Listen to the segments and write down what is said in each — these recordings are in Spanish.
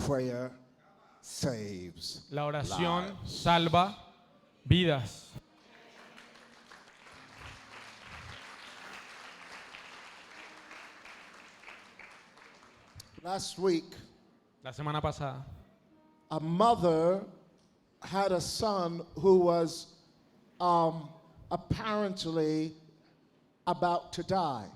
Prayer saves. La oración lives. salva vidas. Last week, La semana pasada, a mother had a son who was apparently about to die.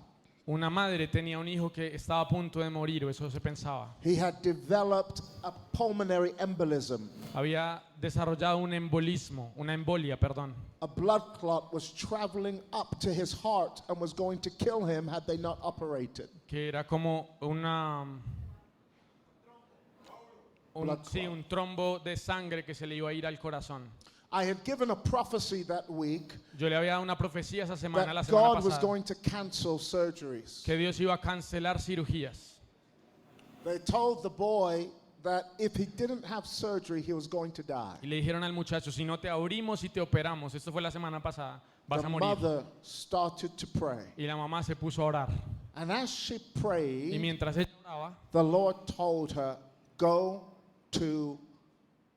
una madre tenía un hijo que estaba a punto de morir, o eso se pensaba. He had developed a pulmonary embolism. Había desarrollado un embolismo, una embolia, perdón. A blood clot was traveling up to his heart and was going to kill him had they not operated. Que era como Blood un trombo de sangre que se le iba a ir al corazón. I had given a prophecy that week Yo le había dado una profecía esa semana, la that semana God was pasada, going to cancel surgeries. que Dios iba a cancelar cirugías. They told the boy that if he didn't have surgery, he was going to die. Y le dijeron al muchacho, si no te abrimos y te operamos, esto fue la semana pasada, vas The a morir. mother started to pray. Y la mamá se puso a orar. And as she Y prayed, mientras ella oraba, the Lord told her, go to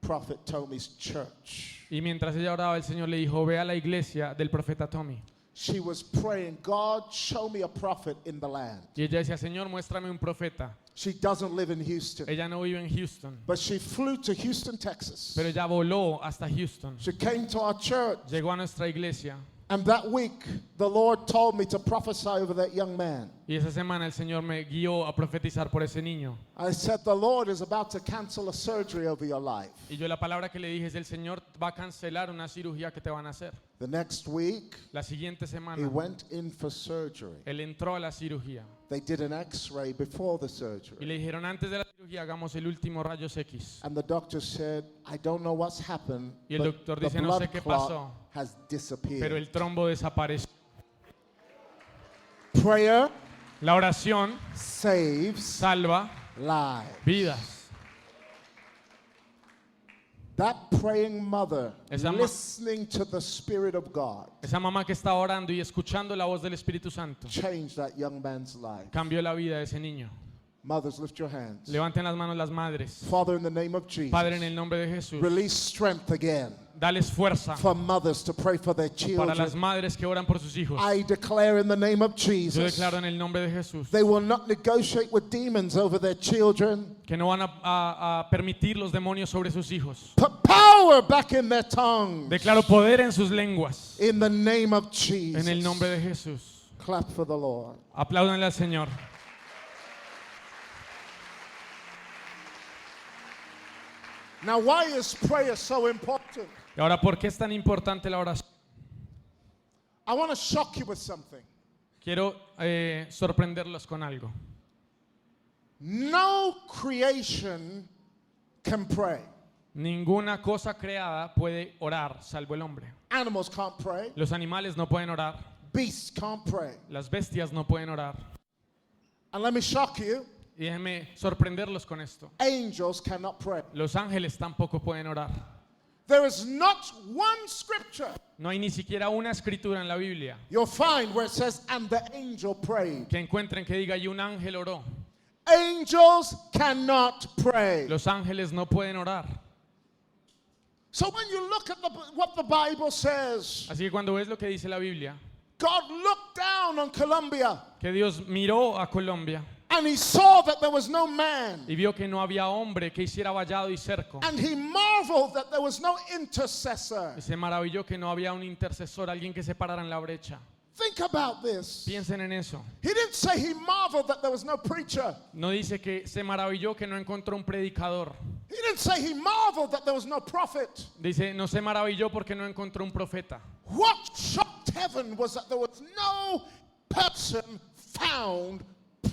Prophet Tommy's church. el Señor le dijo, ve a la iglesia del profeta Tommy. She was praying, God, show me a prophet in the land. Y ella decía, Señor, muéstrame un profeta. She doesn't live in Houston, Ella no vive en Houston, but she flew to Houston, Texas. pero ella voló hasta Houston. She came to our church, Llegó a nuestra iglesia. and that week, the Lord told me to prophesy over that young man. Y esa semana el Señor me guió a profetizar por ese niño. I said, the Lord is about to cancel a surgery over your life. Y yo la palabra que le dije es, el Señor va a cancelar una cirugía que te van a hacer. The next week, La siguiente he semana, went in for surgery. él entró a la cirugía. They did an x-ray before the Y surgery. le dijeron, antes de la cirugía hagamos el último rayos X. And the doctor said, I don't know what's happened, Y el but doctor the dice, no blood sé qué clot pasó, has pero disappeared. el trombo desapareció. Prayer La oración saves salva lives. vidas. That praying mother, Esa ma- listening to the Spirit of God, Esa mamá que está orando y escuchando la voz del Espíritu Santo changed that young man's life. cambió la vida de ese niño. Mothers, lift your hands. Levanten las manos las madres. Father, in the name of Jesus, Padre, en el nombre de Jesús, release strength again dales fuerza for mothers to pray for their para las children. madres que oran por sus hijos. I declare in the name of Yo Jesus, declaro en el nombre de Jesús they will not negotiate with demons over their children. que no van a permitir los demonios sobre sus hijos. Put power back in their tongues. Declaro poder en sus lenguas. In the name of En el nombre Jesus. de Jesús. Clap for the Lord. Apláudanle al Señor. Now, why is prayer so important? Y ahora, ¿por qué es tan importante la oración? I want to shock you with something. Quiero sorprenderlos con algo. No creation can pray. Ninguna cosa creada puede orar, salvo el hombre. Animals can't pray. Los animales no pueden orar. Beasts can't pray. Las bestias no pueden orar. And let me shock you. Y déjenme sorprenderlos con esto. Angels cannot pray. Los ángeles tampoco pueden orar. There is not one scripture No hay ni siquiera una escritura en la Biblia you'll find where it says, and the angel prayed. que encuentren que diga, y un ángel oró. Angels cannot pray. Los ángeles no pueden orar. So when you look at what the Bible says, Así que cuando ves lo que dice la Biblia, God looked down on Colombia que Dios miró a Colombia and he saw that there was no man. y vio que no había hombre que hiciera vallado y cerco. And he marveled that there was no intercessor. Y se maravilló que no había un intercesor, alguien que se parara en la brecha. Think about this. Piensen en eso. He didn't say he marveled that there was no preacher. No dice que se maravilló que no encontró un predicador. He didn't say he marveled that there was no prophet. Dice, no se maravilló porque no encontró un profeta. What shocked heaven was that there was no person found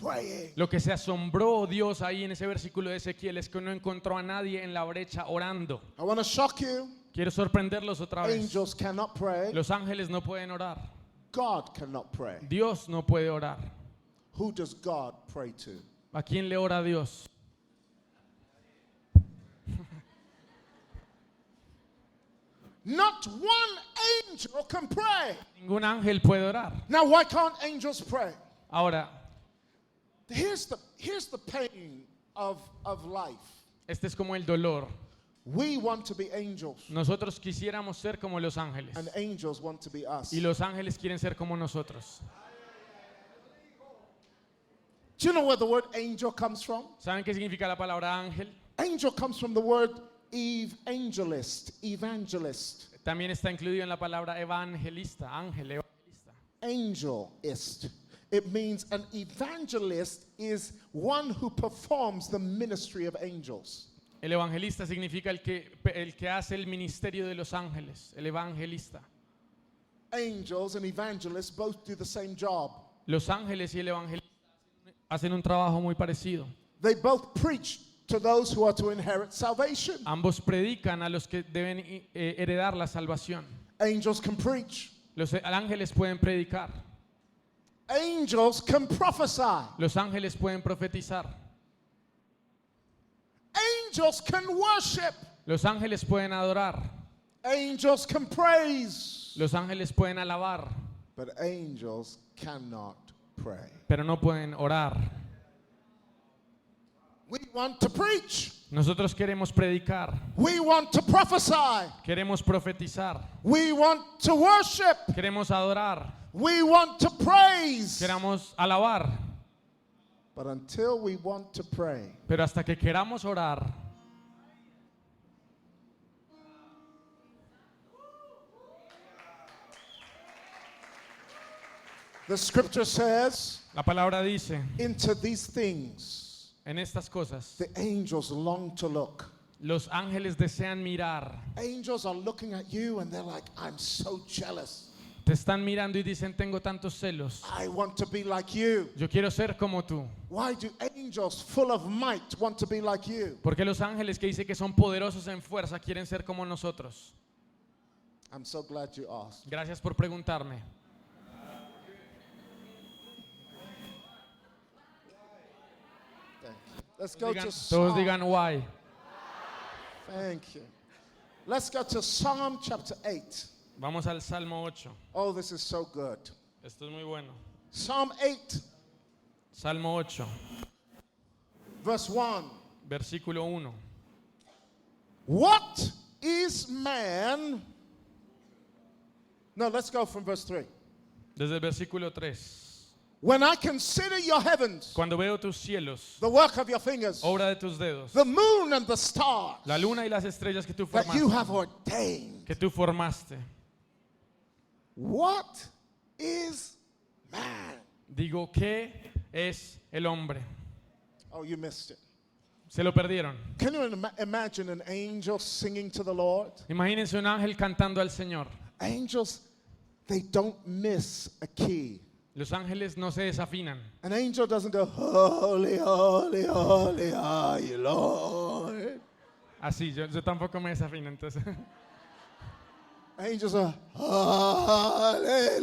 praying. Lo que se asombró Dios ahí en ese versículo de Ezequiel es que no encontró a nadie en la brecha orando. I want to shock you. Quiero sorprenderlos otra vez. Angels cannot pray. Los ángeles no pueden orar. God cannot pray. Dios no puede orar. Who does God pray to? ¿A quién le ora Dios? Not one angel can pray. Ningún ángel puede orar. Now, why can't angels pray? Ahora, Here's the pain of life. Este es como el dolor. We want to be angels, Nosotros quisiéramos ser como los ángeles. and angels want to be us. Y los ángeles quieren ser como nosotros. Do you know where the word angel comes from? ¿Saben qué significa la palabra ángel? Angel comes from the word evangelist. También está incluido en la palabra evangelista, ángel, evangelista. Angelist. It means an evangelist is one who performs the ministry of angels. El evangelista significa el que hace el ministerio de los ángeles, el evangelista. Angels and evangelists both do the same job. Los ángeles y el evangelista hacen un trabajo muy parecido. They both preach to those who are to inherit salvation. Ambos predican a los que deben heredar la salvación. Angels can preach. Los ángeles pueden predicar. Angels can prophesy. Los ángeles pueden profetizar. Angels can worship. Los ángeles pueden adorar. Angels can praise. Los ángeles pueden alabar. But angels cannot pray. Pero no pueden orar. We want to preach. Nosotros queremos predicar. We want to prophesy. Queremos profetizar. We want to worship. Queremos adorar. We want to praise. Queremos alabar. But until we want to pray, Pero hasta que queramos orar, the scripture says, la palabra dice, into these things en estas cosas, the angels long to look. los ángeles desean mirar. Angels are looking at you and they're like, I'm so jealous. Te están mirando y dicen, tengo tantos celos. I want to be like you. Yo quiero ser como tú. Why do angels full of might want to be like you? Porque los ángeles que dice que son poderosos en fuerza quieren ser como nosotros. I'm so glad you asked. Gracias por preguntarme. Thank you. Let's go to Todos Psalm. digan why. Thank you. Let's go to Psalm chapter 8. Vamos al Salmo 8. Oh, this is so good. Esto es muy bueno. Psalm 8, Salmo 8, verse 1. versículo 1. What is man? No, let's go from verse 3. Desde el versículo 3. When I consider your heavens, Cuando veo tus cielos, the work of your fingers, obra de tus dedos, the moon and the stars la luna y las estrellas que tú that you formaste, have ordained. que tú formaste. What is man? Digo, ¿qué es el hombre? Oh, you missed it. Se lo perdieron. Can you imagine an angel singing to the Lord? Imagínense un ángel cantando al Señor. Angels, they don't miss a key. Los ángeles no se desafinan. An angel doesn't go, holy, holy, holy are you, Lord. Así, yo tampoco me desafino, entonces. Angels are,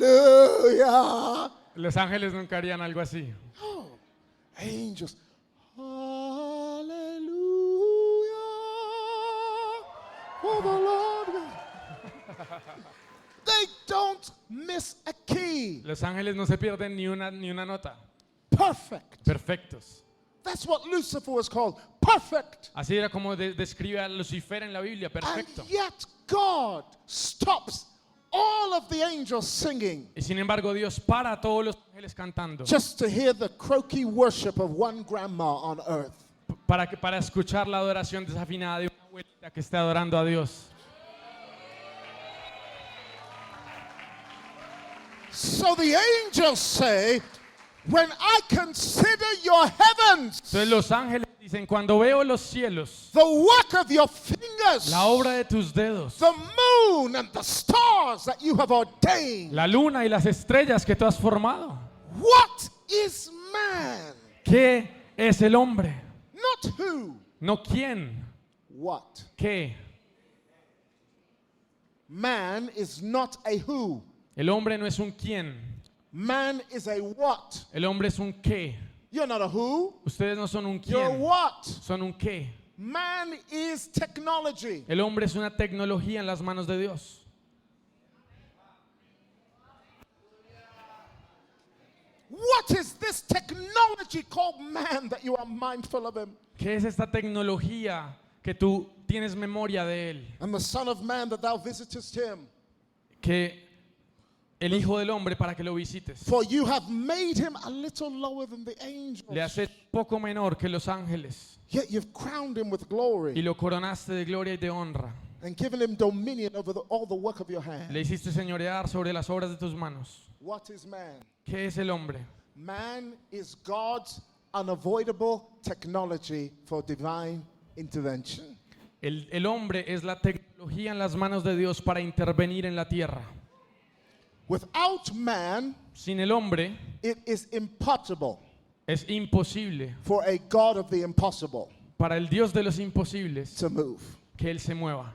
hallelujah. Los ángeles nunca harían algo así. Oh, angels, hallelujah. For the Lord. They don't miss a key. Los ángeles no se pierden ni una nota. Perfect. Perfectos. That's what Lucifer was called. Perfect. Así era como describe a Lucifer en la Biblia, perfecto. And yet God stops all of the angels singing Y sin embargo Dios para a todos los ángeles cantando just to hear the croaky worship of one grandma on earth. para escuchar la adoración desafinada de una abuelita que está adorando a Dios. So the angels say, when I consider your heavens, Entonces los ángeles dicen, cuando veo los cielos, the work of your fingers, la obra de tus dedos, the moon and the stars that you have ordained, la luna y las estrellas que tú has formado, what is man? ¿qué es el hombre? Not who, No quién, what? ¿qué? Man is not a who. El hombre no es un quién, Man is a what. el hombre es un qué. You're not a who, Ustedes no son un you're quién, what. son un qué. Man is technology. El hombre es una tecnología en las manos de Dios. What is this technology called man that you are mindful of him? ¿Qué es esta tecnología que tú tienes memoria de él? And the Son of Man that thou visitest him. Que el Hijo del Hombre para que lo visites. For you have made him a little lower than the Le angels. haces poco menor que los ángeles Yet you've crowned him with y glory lo coronaste de gloria y de honra. and given him dominion over all the work of your Le hand. hiciste señorear sobre las obras de tus manos. What is man? ¿Qué es el hombre? Man is God's unavoidable technology for divine intervention. El hombre es la tecnología en las manos de Dios para intervenir en la tierra. Without man, Sin el hombre it is impossible es imposible for a God of the impossible para el Dios de los imposibles to move. que Él se mueva.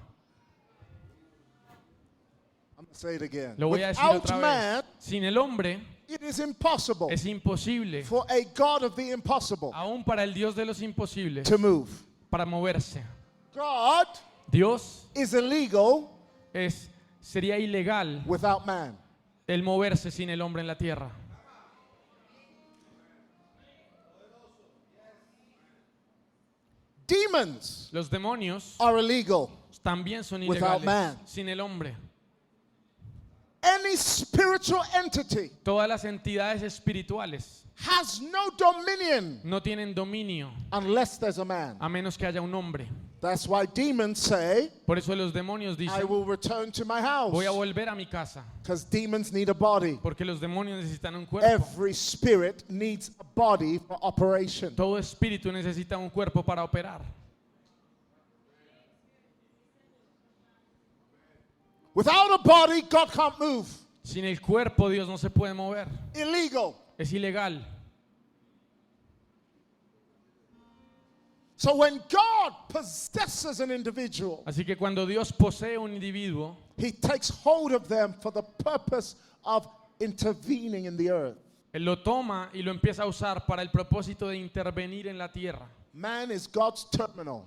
I'm going to say it again. Lo voy a decir Without otra man, vez. Sin el hombre it is impossible es imposible, for a God of the impossible aún para el Dios de los imposibles, to move. para moverse. God Dios is illegal sería ilegal without man. el moverse sin el hombre en la tierra. Demons Los demonios are illegal. también son Without ilegales man. sin el hombre. Any spiritual entity Todas las entidades espirituales has no dominion no tienen dominio unless there's a man. a menos que haya un hombre. That's why demons say, Por eso los demonios I dicen, will return to my house. voy a volver a mi casa, Because demons need a body. porque los demonios necesitan un cuerpo. Every spirit needs a body for operation. Todo espíritu necesita un cuerpo para operar. Without a body, God can't move. Sin el cuerpo Dios no se puede mover. Illegal. Es ilegal. So when God possesses an individual, Así que cuando Dios posee un individuo, he takes hold of them for the purpose of intervening in the earth. Él lo toma y lo empieza a usar para el propósito de intervenir en la tierra. Man is God's terminal.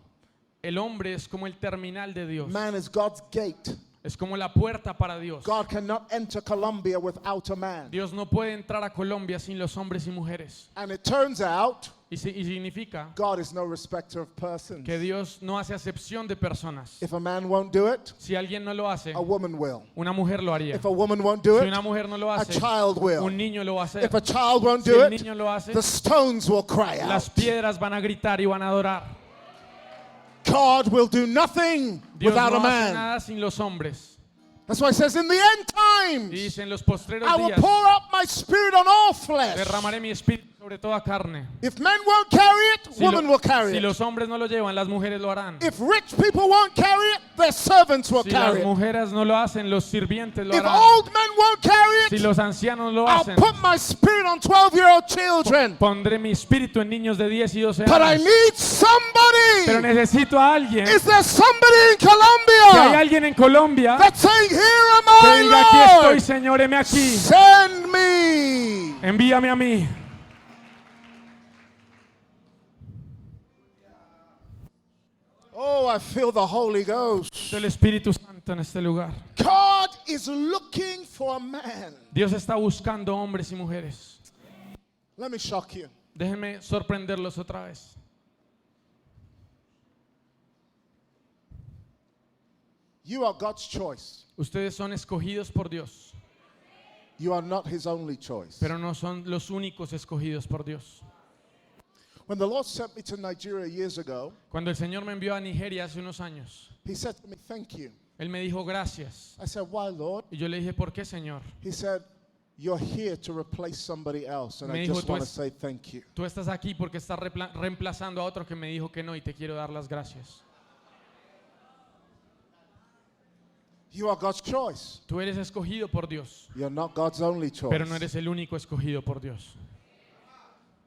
El hombre es como el terminal de Dios. Man is God's gate. Es como la puerta para Dios. God cannot enter Colombia without a man. Dios no puede entrar a Colombia sin los hombres y mujeres. And it turns out, Y significa God is no respecter of persons. que Dios no hace acepción de personas. If a man won't do it, Si alguien no lo hace, a woman will. una mujer lo haría. If a woman won't do Si it, una mujer no lo a hace, child will. un niño lo va a hacer. If a child won't Si do el it, niño lo hace, the stones will cry las out. piedras van a gritar y van a adorar. God will do nothing Dios without no a hace man. nada sin los hombres. That's why it says, in the end Y times, dice, en los postreros I will días pour out my spirit on all flesh. derramaré mi espíritu sobre toda carne. If men won't carry it, Si, women will carry si it. los hombres no lo llevan, las mujeres lo harán. If rich people won't carry it, their servants will Si las carry it. mujeres no lo hacen, los sirvientes lo If harán. old men won't carry Si it, los ancianos lo I'll hacen, put my spirit on 12-year-old children. pondré mi espíritu en niños de 10 y 12 But I años. need Pero somebody. necesito a alguien. Is there somebody in Si hay Colombia alguien en Colombia that's saying, here que am diga, aquí I, estoy, Lord? Señor, heme aquí. Send me. Envíame a mí. Oh, I feel the Holy Ghost. El Espíritu Santo en este lugar. God is looking for a man. Dios está buscando hombres y mujeres. Let me shock you. Déjenme sorprenderlos otra vez. You are God's choice. Ustedes son escogidos por Dios, You are not his only choice. pero no son los únicos escogidos por Dios. When the Lord sent me to Nigeria years ago, Cuando el Señor me envió a Nigeria hace unos años, he said to me, thank you. Él me dijo gracias. I said, why, Lord? Y yo le dije, ¿por qué, Señor? He said, you're here to replace somebody else, and Me I dijo, just "Tú want to es- say thank you. Tú estás aquí porque estás reemplazando a otro que me dijo que no y te quiero dar las gracias. You are God's choice. Tú eres escogido por Dios, You're not God's only choice. pero no eres el único escogido por Dios.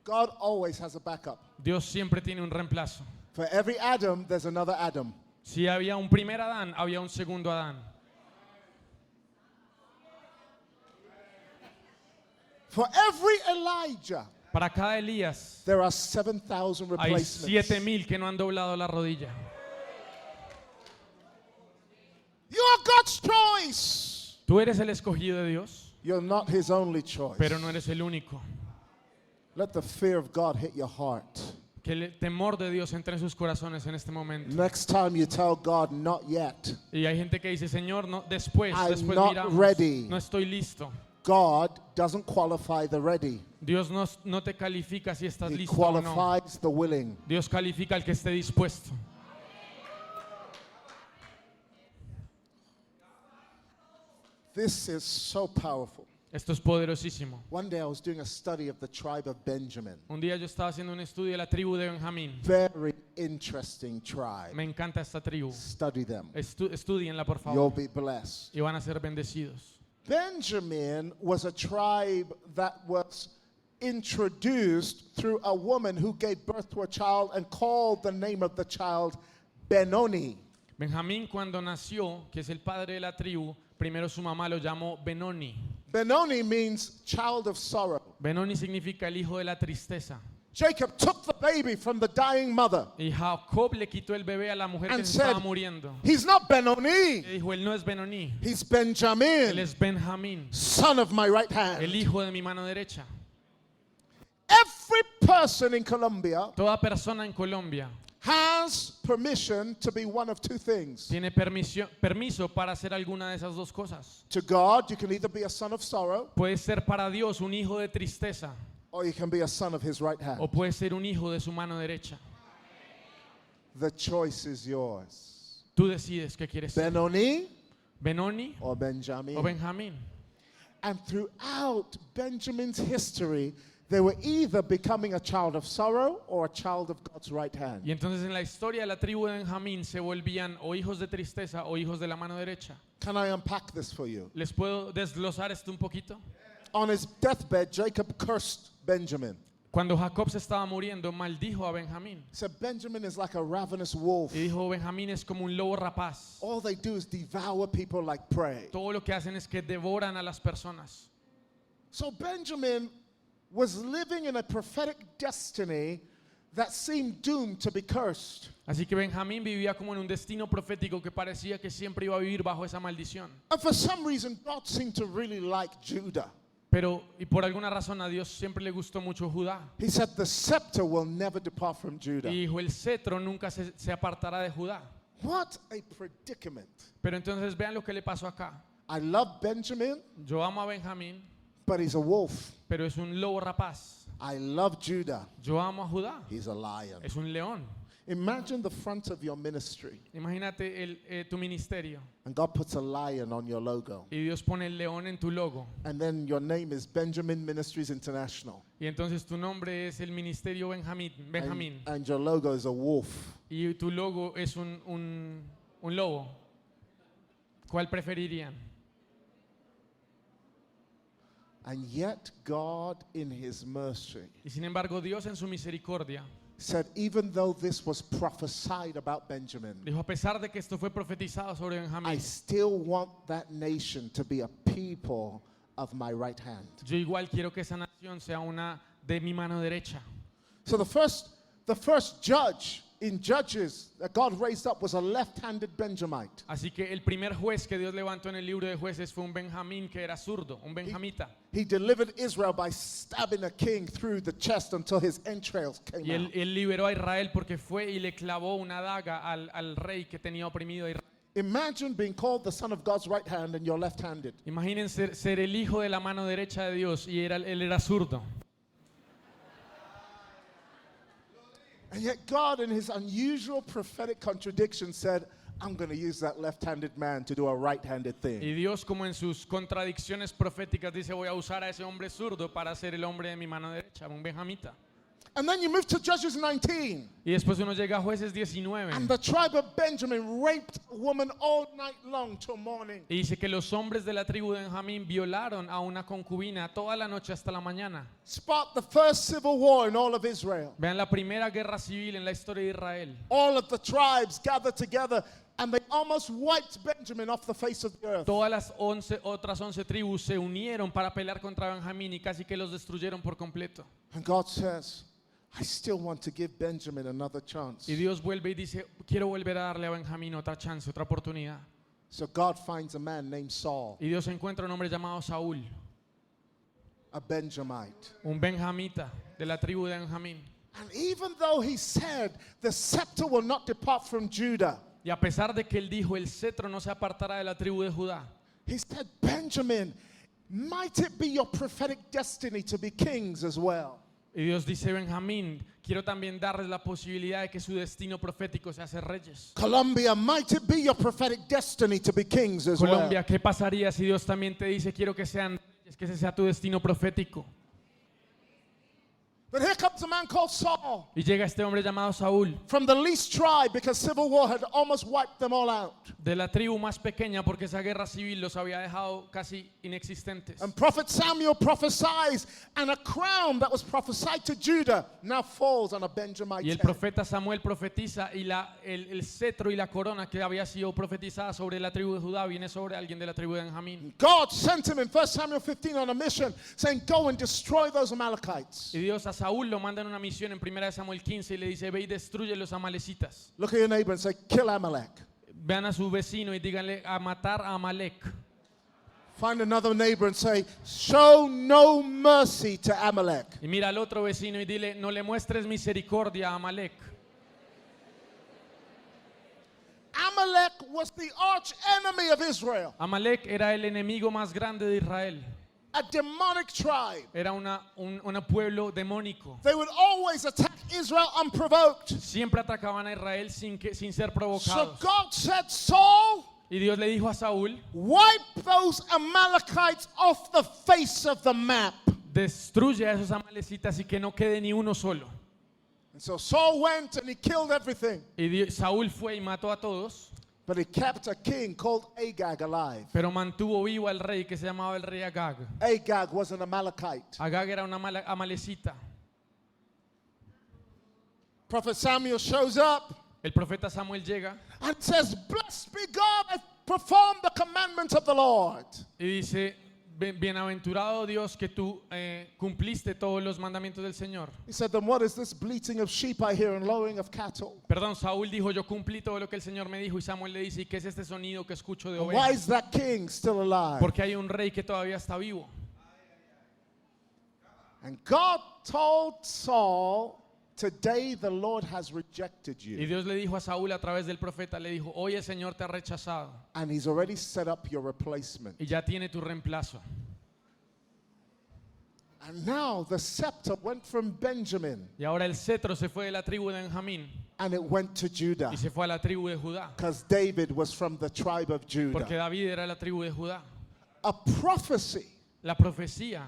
God always has a backup. Dios siempre tiene un reemplazo. For every Adam, there's another Adam. Si había un primer Adán, había un segundo Adán. For every Elijah, Para cada Elías there are 7,000 hay replacements. 7,000 que no han doblado la rodilla. You are God's choice. Tú eres el escogido de Dios, You're not his only choice. pero no eres el único. Let the fear of God hit your heart. Que el temor de Dios entre en sus corazones en este momento. Next time you tell God, not yet. Y hay gente que dice, Señor, no, después I'm not miramos. ready. No estoy listo. God doesn't qualify the ready. Dios no te califica si estás He listo o no. qualifies the willing. Dios califica al que esté dispuesto. This is so powerful. Esto es poderosísimo. One day I was doing a study of the tribe of Benjamin. Un día yo estaba haciendo un estudio de la tribu de Benjamín. Very interesting tribe. Me encanta esta tribu. Study them. Estudienla, por You'll favor. be blessed. Y van a ser bendecidos. Benjamin was a tribe that was introduced through a woman who gave birth to a child and called the name of the child Benoni. Benjamín, cuando nació, que es el padre de la tribu, primero su mamá lo llamó Benoni. Benoni means child of sorrow. Benoni significa el hijo de la tristeza. Jacob took the baby from the dying mother Y Jacob le quitó el bebé a la mujer que and se said, estaba muriendo. he's not Benoni, Le dijo, él no es Benoni, he's él Benjamin, es Benjamín, son of my right el hand. hijo de mi mano derecha. Every person in Colombia Toda persona en Colombia has permission to be one of two things. tiene permiso para hacer alguna de esas dos cosas. To God, you can either be a son of sorrow Puede ser para Dios un hijo de tristeza or you can be a son of his right o hand. puede ser un hijo de su mano derecha. The choice is yours. Tú decides qué quieres ser, Benoni Benoni or Benjamin. o Benjamín. And throughout Benjamin's history, they were either becoming a child of sorrow or a child of God's right hand. Y entonces en la historia de la tribu de Benjamín se volvían o hijos de tristeza o hijos de la mano derecha. Can I unpack this for you? ¿Les puedo desglosar esto un poquito? On his deathbed, Jacob cursed Benjamin. Cuando Jacob se estaba muriendo, maldijo a Benjamín. He said, Benjamin is like a ravenous wolf. Y dijo, Benjamín es como un lobo rapaz. All they do is devour people like prey. Todo lo que hacen es que devoran a las personas. So Benjamin was living in a prophetic destiny that seemed doomed to be cursed. Así que Benjamín vivía como en un destino profético que parecía que siempre iba a vivir bajo esa maldición. And for some reason, God seemed to really like Judah. Pero, y por alguna razón a Dios siempre le gustó mucho Judá. He said, the scepter will never depart from Judah. Y dijo, el cetro nunca se apartará de Judá. What a predicament. Pero entonces vean lo que le pasó acá. I love Benjamin, Yo amo a Benjamín, but he's a wolf. pero es un lobo rapaz. I love Judah. Yo amo a Judá, He's a lion. es un león. Imagine the front of your ministry, Imagínate tu ministerio and God puts a lion on your logo. y Dios pone el león en tu logo. And then your name is Benjamin Ministries International. Y entonces tu nombre es el ministerio Benjamín. And your logo is a wolf. Y tu logo es un lobo. ¿Cuál preferirían? And yet God in his mercy Y sin embargo Dios en su misericordia said, even though this was prophesied about Benjamin, dijo, a pesar de que esto fue profetizado sobre I Benjamín, still want that nation to be a people of my right hand. yo igual quiero que esa nación sea una de mi mano derecha. So the first judge in Judges that God raised up was a left-handed Benjamite. Así que el primer juez que Dios levantó en el libro de jueces fue un Benjamín que era zurdo, un benjamita. He delivered Israel by stabbing a king through the chest until his entrails came Y out. él liberó a Israel porque fue y le clavó una daga al rey que tenía oprimido a Israel. Imagine being called the son of God's right hand and you're left-handed. Imaginen ser el hijo de la mano derecha de Dios y él era zurdo. And yet God, in his unusual prophetic contradiction, said, I'm going to use that left-handed man to do a right-handed thing. Y Dios, como en sus contradicciones proféticas, dice, voy a usar a ese hombre zurdo para ser el hombre de mi mano derecha, un benjamita. And then you move to Judges 19. Y después uno llega a jueces 19. And the tribe of Benjamin raped a woman all night long till morning. Y dice que los hombres de la tribu de Benjamín violaron a una concubina toda la noche hasta la mañana. Sparked the first civil war in all of Israel. Vean la primera guerra civil en la historia de Israel. All of the tribes gathered together and they almost wiped Benjamin off the face of the earth. Todas las otras 11 tribus se unieron para pelear contra Benjamín y casi que los destruyeron por completo. And God says, I still want to give Benjamin another chance. Y Dios vuelve y dice, quiero volver a darle a Benjamín otra chance, otra oportunidad. So God finds a man named Saul. Y Dios encuentra un hombre llamado Saúl. a Benjamite. un benjamita de la tribu de Benjamín. And even though he said the scepter will not depart from Judah, Y a pesar de que él dijo, el cetro no se apartará de la tribu de Judá, he said, Benjamin, might it be your prophetic destiny to be kings as well? y Dios dice, Benjamín, quiero también darles la posibilidad de que su destino profético sea ser reyes. Colombia, might it be your prophetic destiny to be kings as well? Colombia, ¿qué pasaría si Dios también te dice, quiero que sean reyes, que ese sea tu destino profético? But here comes a man called Saul Y llega este hombre llamado Saúl, from the least tribe because civil war had almost wiped them all out. de la tribu más pequeña, porque esa guerra civil los había dejado casi inexistentes. And Prophet Samuel prophesies, and a crown that was prophesied to Judah now falls on a Benjamite Y el head. profeta Samuel profetiza y el cetro y la corona que había sido profetizada sobre la tribu de Judá viene sobre alguien de la tribu de Benjamín. God sent him in 1 Samuel 15 on a mission saying, go and destroy those Amalekites. Y Dios a Saúl lo manda en una misión en 1 Samuel 15 y le dice, ve y destruye los amalecitas. Look at your neighbor and say, kill Amalek. Vean a su vecino y díganle a matar a Amalek. Find another neighbor and say, show no mercy to Amalek. Y mira al otro vecino y dile, no le muestres misericordia a Amalek. Amalek was the arch enemy of Israel, Amalek era el enemigo más grande de Israel. a demonic tribe. Era un pueblo demónico. They would always attack Israel unprovoked. Siempre atacaban a Israel sin ser So provocados. God said, Saul, Y Dios le dijo a Saúl, wipe those Amalekites off the face of the map. destruye a esos amalecitas y que no quede ni uno solo. And so Saul went and he killed everything. Y Saúl fue y mató a todos, But he kept a king called Agag alive. pero mantuvo vivo al rey que se llamaba el rey Agag. Agag was an Amalekite. Agag era una amalecita. Prophet Samuel shows up El profeta Samuel llega and says, blessed be God, I've performed the commandments of the Lord. y dice, bienaventurado Dios que tú cumpliste todos los mandamientos del Señor. He said, then what is this bleating of sheep I hear and lowing of cattle? Perdón, Saúl dijo, yo cumplí todo lo que el Señor me dijo. Y Samuel le dice, ¿y qué es este sonido que escucho de And why ovejas? is that king still alive? Porque hay un rey que todavía está vivo. And God told Saul, today the Lord has rejected Y you. Dios le dijo a Saúl a través del profeta, le dijo, hoy el Señor te ha rechazado And he's already set up your replacement. y ya tiene tu reemplazo. And now the scepter went from Benjamin Y ahora el cetro se fue de la tribu de Benjamín and it went to Judah y se fue a la tribu de Judá. because David was from the tribe of Porque Judah. David era la tribu de Judá. A prophecy La profecía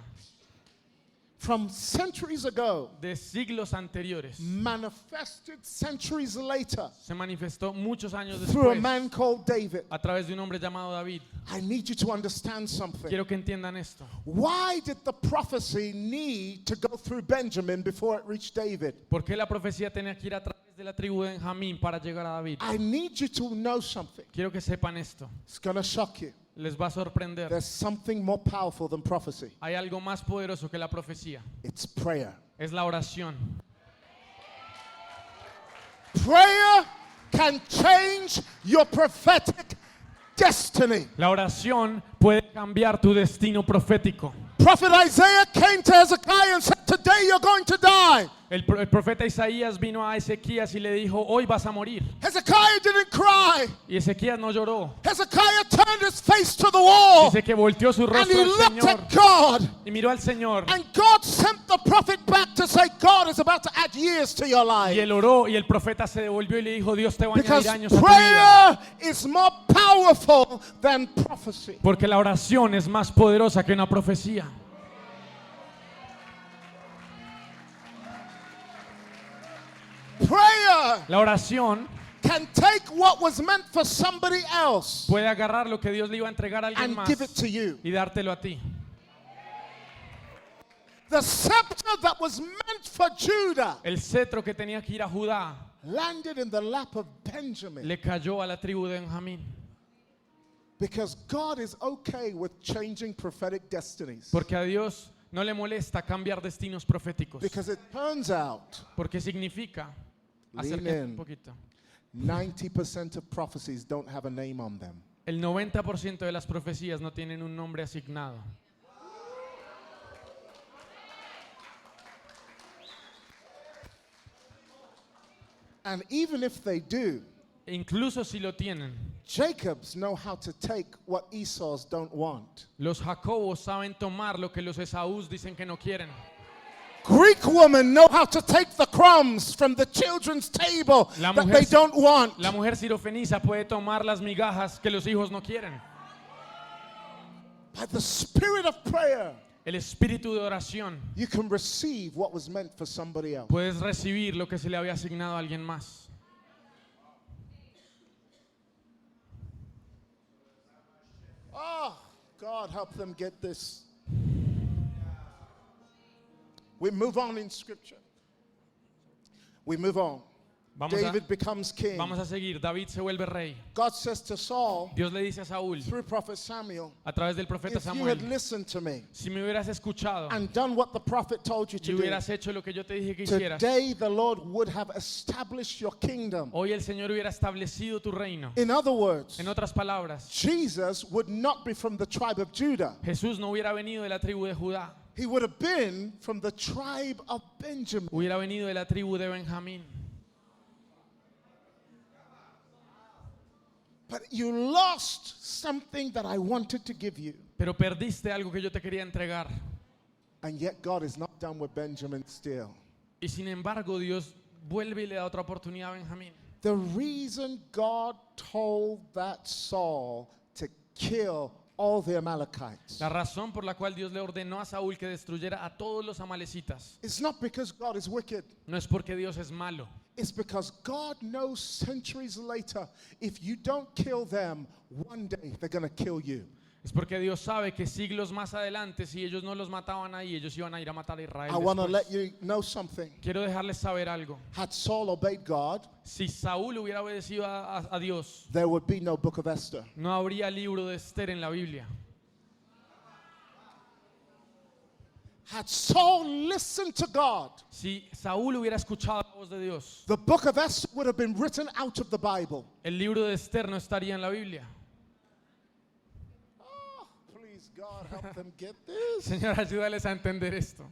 from centuries ago de siglos anteriores manifested centuries later se manifestó muchos años through a después man called David. a través de un hombre llamado David. I need you to understand something. Quiero que entiendan esto. Why did the prophecy need to go through Benjamin before it reached David? ¿Por qué la profecía tenía que ir a través de la tribu de Benjamín para llegar a David? I need you to know something. Quiero que sepan esto. It's going to shock you. Les va a sorprender. There's something more powerful than prophecy. Hay algo más poderoso que la profecía. It's prayer. Es la oración. Prayer can change your prophetic destiny. La oración puede cambiar tu destino profético. Prophet Isaiah came to Hezekiah and said, today you're going to die. El profeta Isaías vino a Ezequías y le dijo, hoy vas a morir. Hezekiah didn't cry. Y Ezequías no lloró. Hezekiah turned his face to the wall Dice que volteó su and rostro he al looked Señor at God. y miró al Señor. And God sent the prophet back to say, God is about to add years to your Y life. él oró y el profeta se devolvió y le dijo, Dios te va a Because añadir años a tu vida. prayer is more powerful than prophecy. Porque la oración es más poderosa que una profecía. Prayer La oración can take what was meant for somebody else puede agarrar lo que Dios le iba a entregar a alguien and más give it to you. y dártelo a ti. The scepter that was meant for Judah El cetro que tenía que ir a Judá landed in the lap of Benjamin le cayó a la tribu de Benjamín. because God is okay with changing prophetic destinies. Porque a Dios no le molesta cambiar destinos proféticos. Because it turns out Porque significa, Lean acérquate in. un poquito, 90% of prophecies don't have a name on them. el 90% de las profecías no tienen un nombre asignado. And even if they do, incluso si lo tienen, Jacobs know how to take what Esau's don't want. los Jacobos saben tomar lo que los Esaús dicen que no quieren. Greek women know how to take the crumbs from the children's table La that mujer, they don't want. la mujer sirofeniza puede tomar las migajas que los hijos no quieren. By the spirit of prayer, El espíritu de oración, you can receive what was meant for somebody else. puedes recibir lo que se le había asignado a alguien más. Oh, God, help them get this. We move on in Scripture. We move on. David becomes king. Vamos a seguir. David se vuelve rey. God says to Saul, Dios le dice a Saúl, through prophet Samuel, a través del profeta if you Samuel, had listened to me si me hubieras escuchado and done what the prophet told you y to do, hubieras hecho lo que yo te dije que hicieras, today the Lord would have established your kingdom. hoy el Señor hubiera establecido tu reino. In other words, En otras palabras, Jesus would not be from the tribe of Judah. Jesús no hubiera venido de la tribu de Judá, He would have been from the tribe of Benjamin. hubiera venido de la tribu de Benjamín. But you lost something that I wanted to give you. Pero perdiste algo que yo te quería entregar. And yet God is not done with Benjamin still. Y sin embargo, Dios vuelve y le da otra oportunidad a Benjamín. The reason God told that Saul to kill all the Amalekites La razón por la cual Dios le ordenó a Saúl que destruyera a todos los amalecitas is not because God is wicked. no es porque Dios es malo. It's because God knows centuries later, if you don't kill them, one day they're going to kill you. Es porque Dios sabe que siglos más adelante, si ellos no los mataban ahí, ellos iban a ir a matar a Israel I want to después. let you know something. Quiero dejarles saber algo. Had Saul obeyed God, Si Saúl hubiera obedecido a Dios, there would be no book of Esther. no habría libro de Esther en la Biblia. Had Saul listened to God, Si Saúl hubiera escuchado la voz de Dios, the book of Esther would have been written out of the Bible. el libro de Esther no estaría en la Biblia. Oh, please, God, help them get this. Señor, ayúdales a entender esto.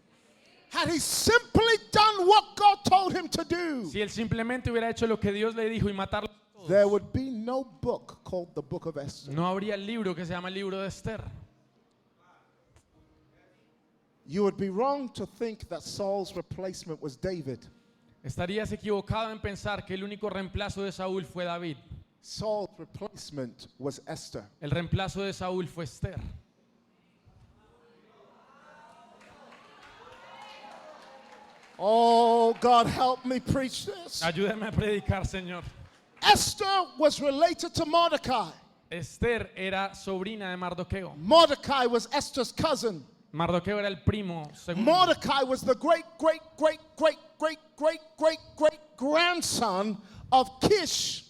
Had he simply done what God told him to do, Si él simplemente hubiera hecho lo que Dios le dijo y matarlos a todos, there would be no book called the book of Esther. no habría el libro que se llama el libro de Esther. You would be wrong to think that Saul's replacement was David. Estarías equivocado en pensar que el único reemplazo de Saúl fue David. Saul's replacement was Esther. El reemplazo de Saúl fue Esther. Oh, God, help me preach this. Ayúdame a predicar, Señor. Esther was related to Mordecai. Esther era sobrina de Mardoqueo. Mordecai was Esther's cousin. Mardoqueo era el primo segundo. Mordecai was the great, great, great, great, great, great, great, great grandson of Kish.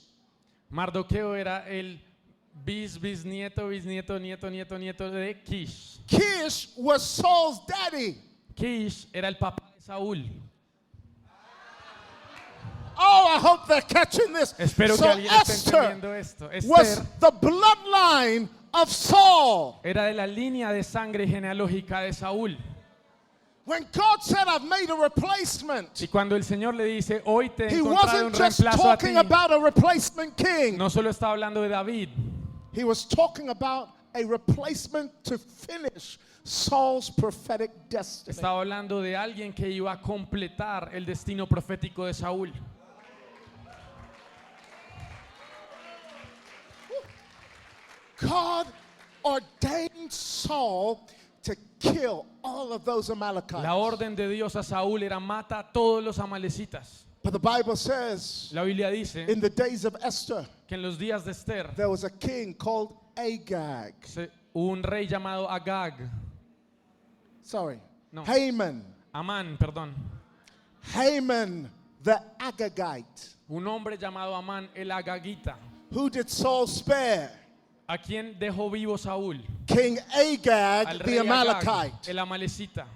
Mardoqueo era el bisnieto nieto de Kish. Kish was Saul's daddy. Kish era el papá de Saúl. Oh, I hope they're catching this. Espero So que alguien esté Esther entendiendo esto. was Esther the bloodline of Saul. era de la línea de sangre genealógica de Saúl. When God said, I've made a replacement, Y cuando el Señor le dice, hoy te he he encontrado un wasn't just reemplazo a ti, talking about a replacement king. no solo está hablando de David, He was talking about a replacement to finish Saul's prophetic destiny. estaba hablando de alguien que iba a completar el destino profético de Saúl. God ordained Saul to kill all of those Amalekites. La orden de Dios a Saúl era mata a todos los amalecitas. But the Bible says La Biblia dice in the days of Esther, que en los días de Esther there was a king called Agag. hubo un rey llamado Agag, Sorry. No. Haman. Amán, perdón, Haman the Agagite. un hombre llamado Amán el Agagita. Who did Saul spare? ¿A quién dejó vivo Saúl? King Agag Al the rey Agag, Amalekite. el amalecita.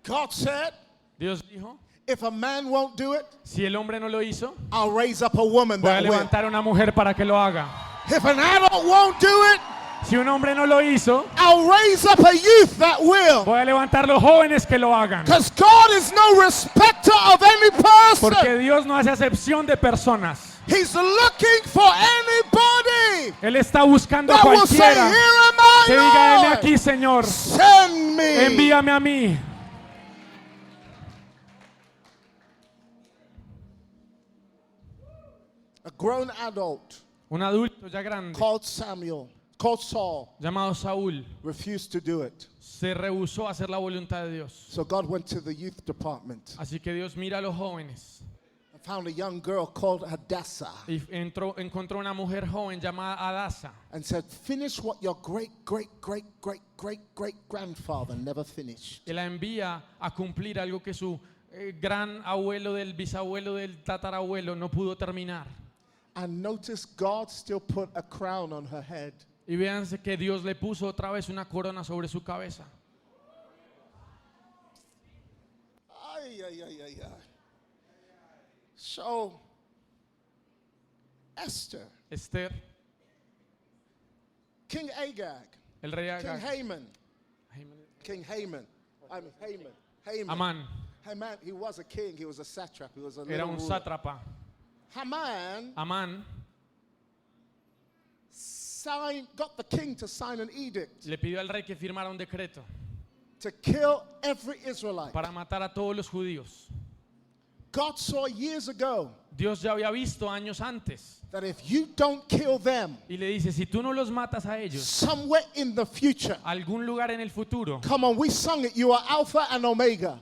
God said, Dios dijo, if a man won't do it, si el hombre no lo hizo, I'll raise up a woman voy a that will. levantar a una mujer para que lo haga. If an adult won't do it, Si un hombre no lo hizo, I'll raise up a youth that will. voy a levantar los jóvenes que lo hagan. Because God is no respecter of any person. Porque Dios no hace acepción de personas. He's looking for anybody Él está buscando a that will say, cualquiera here que am diga, I, heme Lord. aquí, Señor. Send me. Envíame a mí. A grown adult Un adulto ya grande, called Saul, llamado Saúl, refused to do it. se rehusó a hacer la voluntad de Dios. So God went to the youth department Así que Dios mira a los jóvenes and found a young girl called Hadassah y encontró una mujer joven llamada Adasa and said, finish what your great grandfather never finished. y la envía a cumplir algo que su gran abuelo del bisabuelo del tatarabuelo no pudo terminar. And notice God still put a crown on her head. Y véanse que Dios le puso otra vez una corona sobre su cabeza. Ay, ay, ay, ay, ay. So, Esther, Esther, King Agag, el rey King Agag, Haman, Haman. Amán, Haman, he was a king, he was a satrap, he was a era little un ruler. sátrapa. Haman Amán got the king to sign an edict le pidió al rey que firmara un decreto to kill every Israelite. para matar a todos los judíos. God saw years ago Dios ya había visto años antes that if you don't kill them, y le dice, si tú no los matas a ellos, somewhere in the future, algún lugar en el futuro, come on, we sung it, you are Alpha and Omega.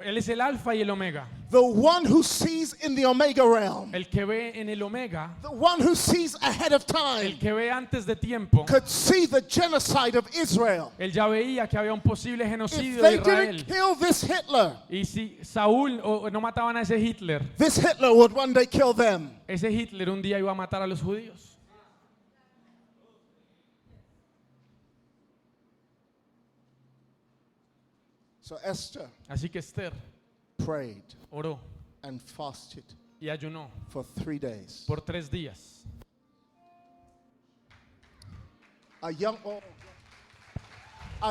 Él es el alfa y el omega, The one who sees in the Omega realm, el que ve en el omega, the one who sees ahead of el time, que ve antes de tiempo. could see the genocide of Israel. Él ya veía que había un posible If genocidio de they Israel. didn't kill this Hitler, Y si Saúl o no mataban a ese Hitler, this Hitler would one day kill them. ese Hitler un día iba a matar a los judíos. So Esther Así que Esther prayed oró and fasted y ayunó for 3 days. por 3 días. A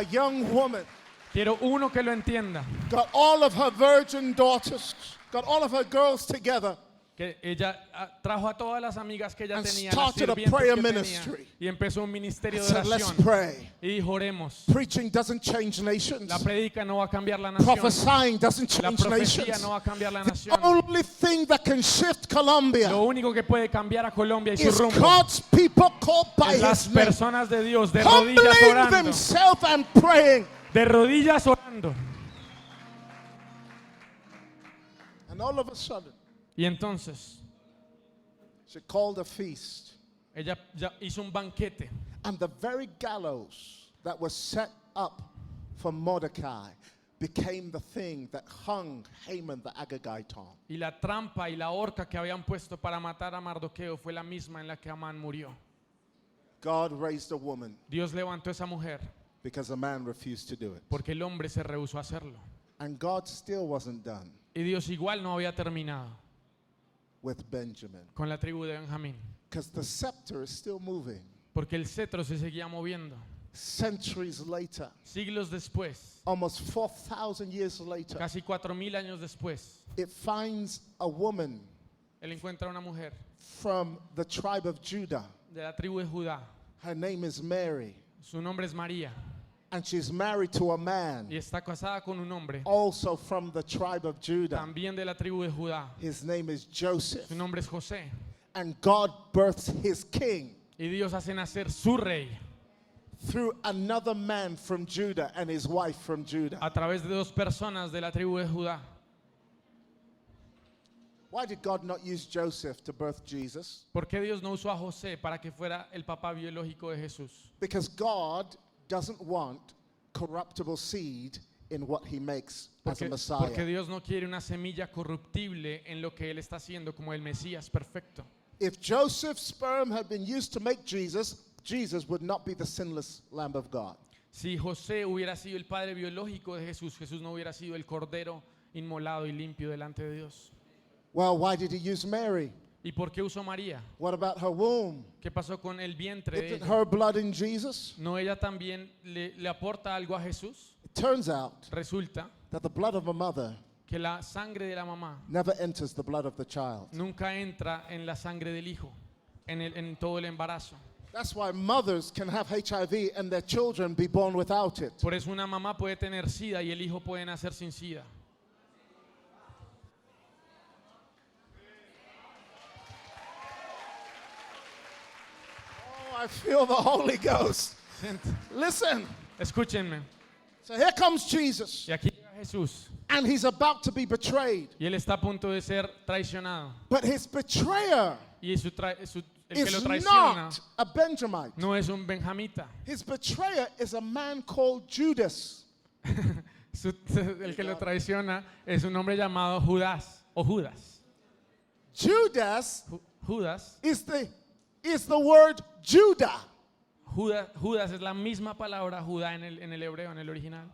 young woman Quiero uno que lo entienda, got all of her virgin daughters, got all of her girls together, que ella trajo a todas las amigas que ella and tenía, las started a sirvientes prayer que tenía, ministry. y empezó un and ministerio de said, let's oración. pray. Y dijo, oremos. Preaching doesn't change nations. La predica no va a cambiar la nación. Prophesying doesn't La change profecía nations. no va a cambiar la The nación. only thing that can shift Colombia Lo único que puede cambiar a Colombia y su is rumbo God's people called by es las His name, personas de Dios de rodillas humbling orando, themselves and praying. de rodillas orando. And all of a sudden, Y entonces she called a feast. ella ya hizo un banquete And the very gallows that was set up for Mordecai became the thing that hung Haman the Agagite on. y la trampa y la horca que habían puesto para matar a Mardoqueo fue la misma en la que Amán murió. God raised a woman Dios levantó a esa mujer because a man refused to do it. porque el hombre se rehusó a hacerlo. And God still wasn't done Y Dios igual no había terminado with Benjamin con la tribu de Benjamín, because the scepter is still moving. porque el cetro se seguía moviendo. Centuries later, Siglos después, almost 4,000 years later, casi 4000 años después, it finds a woman él encuentra a una mujer from the tribe of Judah. de la tribu de Judá. Her name is Mary, Su nombre es María and she's married to a man y está casada con un hombre also from the tribe of Judah. también de la tribu de Judá. His name is Joseph. Su nombre es José. And God births his king Y Dios hace nacer su rey through another man from Judah and his wife from Judah. a través de dos personas de la tribu de Judá. Why did God not use Joseph to birth Jesus? ¿Por qué Dios no usó a José para que fuera el papá biológico de Jesús? Because God doesn't want corruptible seed in what he makes as a Porque Messiah. Dios no quiere una semilla corruptible en lo que Él está haciendo como el Mesías perfecto. If Joseph's sperm had been used to make Jesus, Jesus would not be the sinless Lamb of God. Si José hubiera sido el padre biológico de Jesús, Jesús no hubiera sido el cordero inmolado y limpio delante de Dios. Well, why did he use Mary? ¿Y por qué usó María? What about her womb? ¿Qué pasó con el vientre de Isn't ella? her blood in Jesus? ¿No ella también le aporta algo a Jesús? It turns out Resulta that the blood of a mother que la sangre de la mamá never enters the blood of the child. nunca entra en la sangre del hijo, en todo el embarazo. That's why mothers can have HIV and their children be born without it. Por eso una mamá puede tener SIDA y el hijo puede nacer sin SIDA. Oh, I feel the Holy Ghost. Listen. Escúchenme. So here comes Jesus, Y aquí llega Jesús and he's about to be betrayed. y él está a punto de ser traicionado. But his betrayer Y el que lo is traiciona not a Benjamite. no es un benjamita. His betrayer is a man called Judas. El que lo traiciona es un hombre llamado Judas o Judas. Judas Judas, is the word Judah. Judas es la misma palabra Judá en el hebreo, en el original.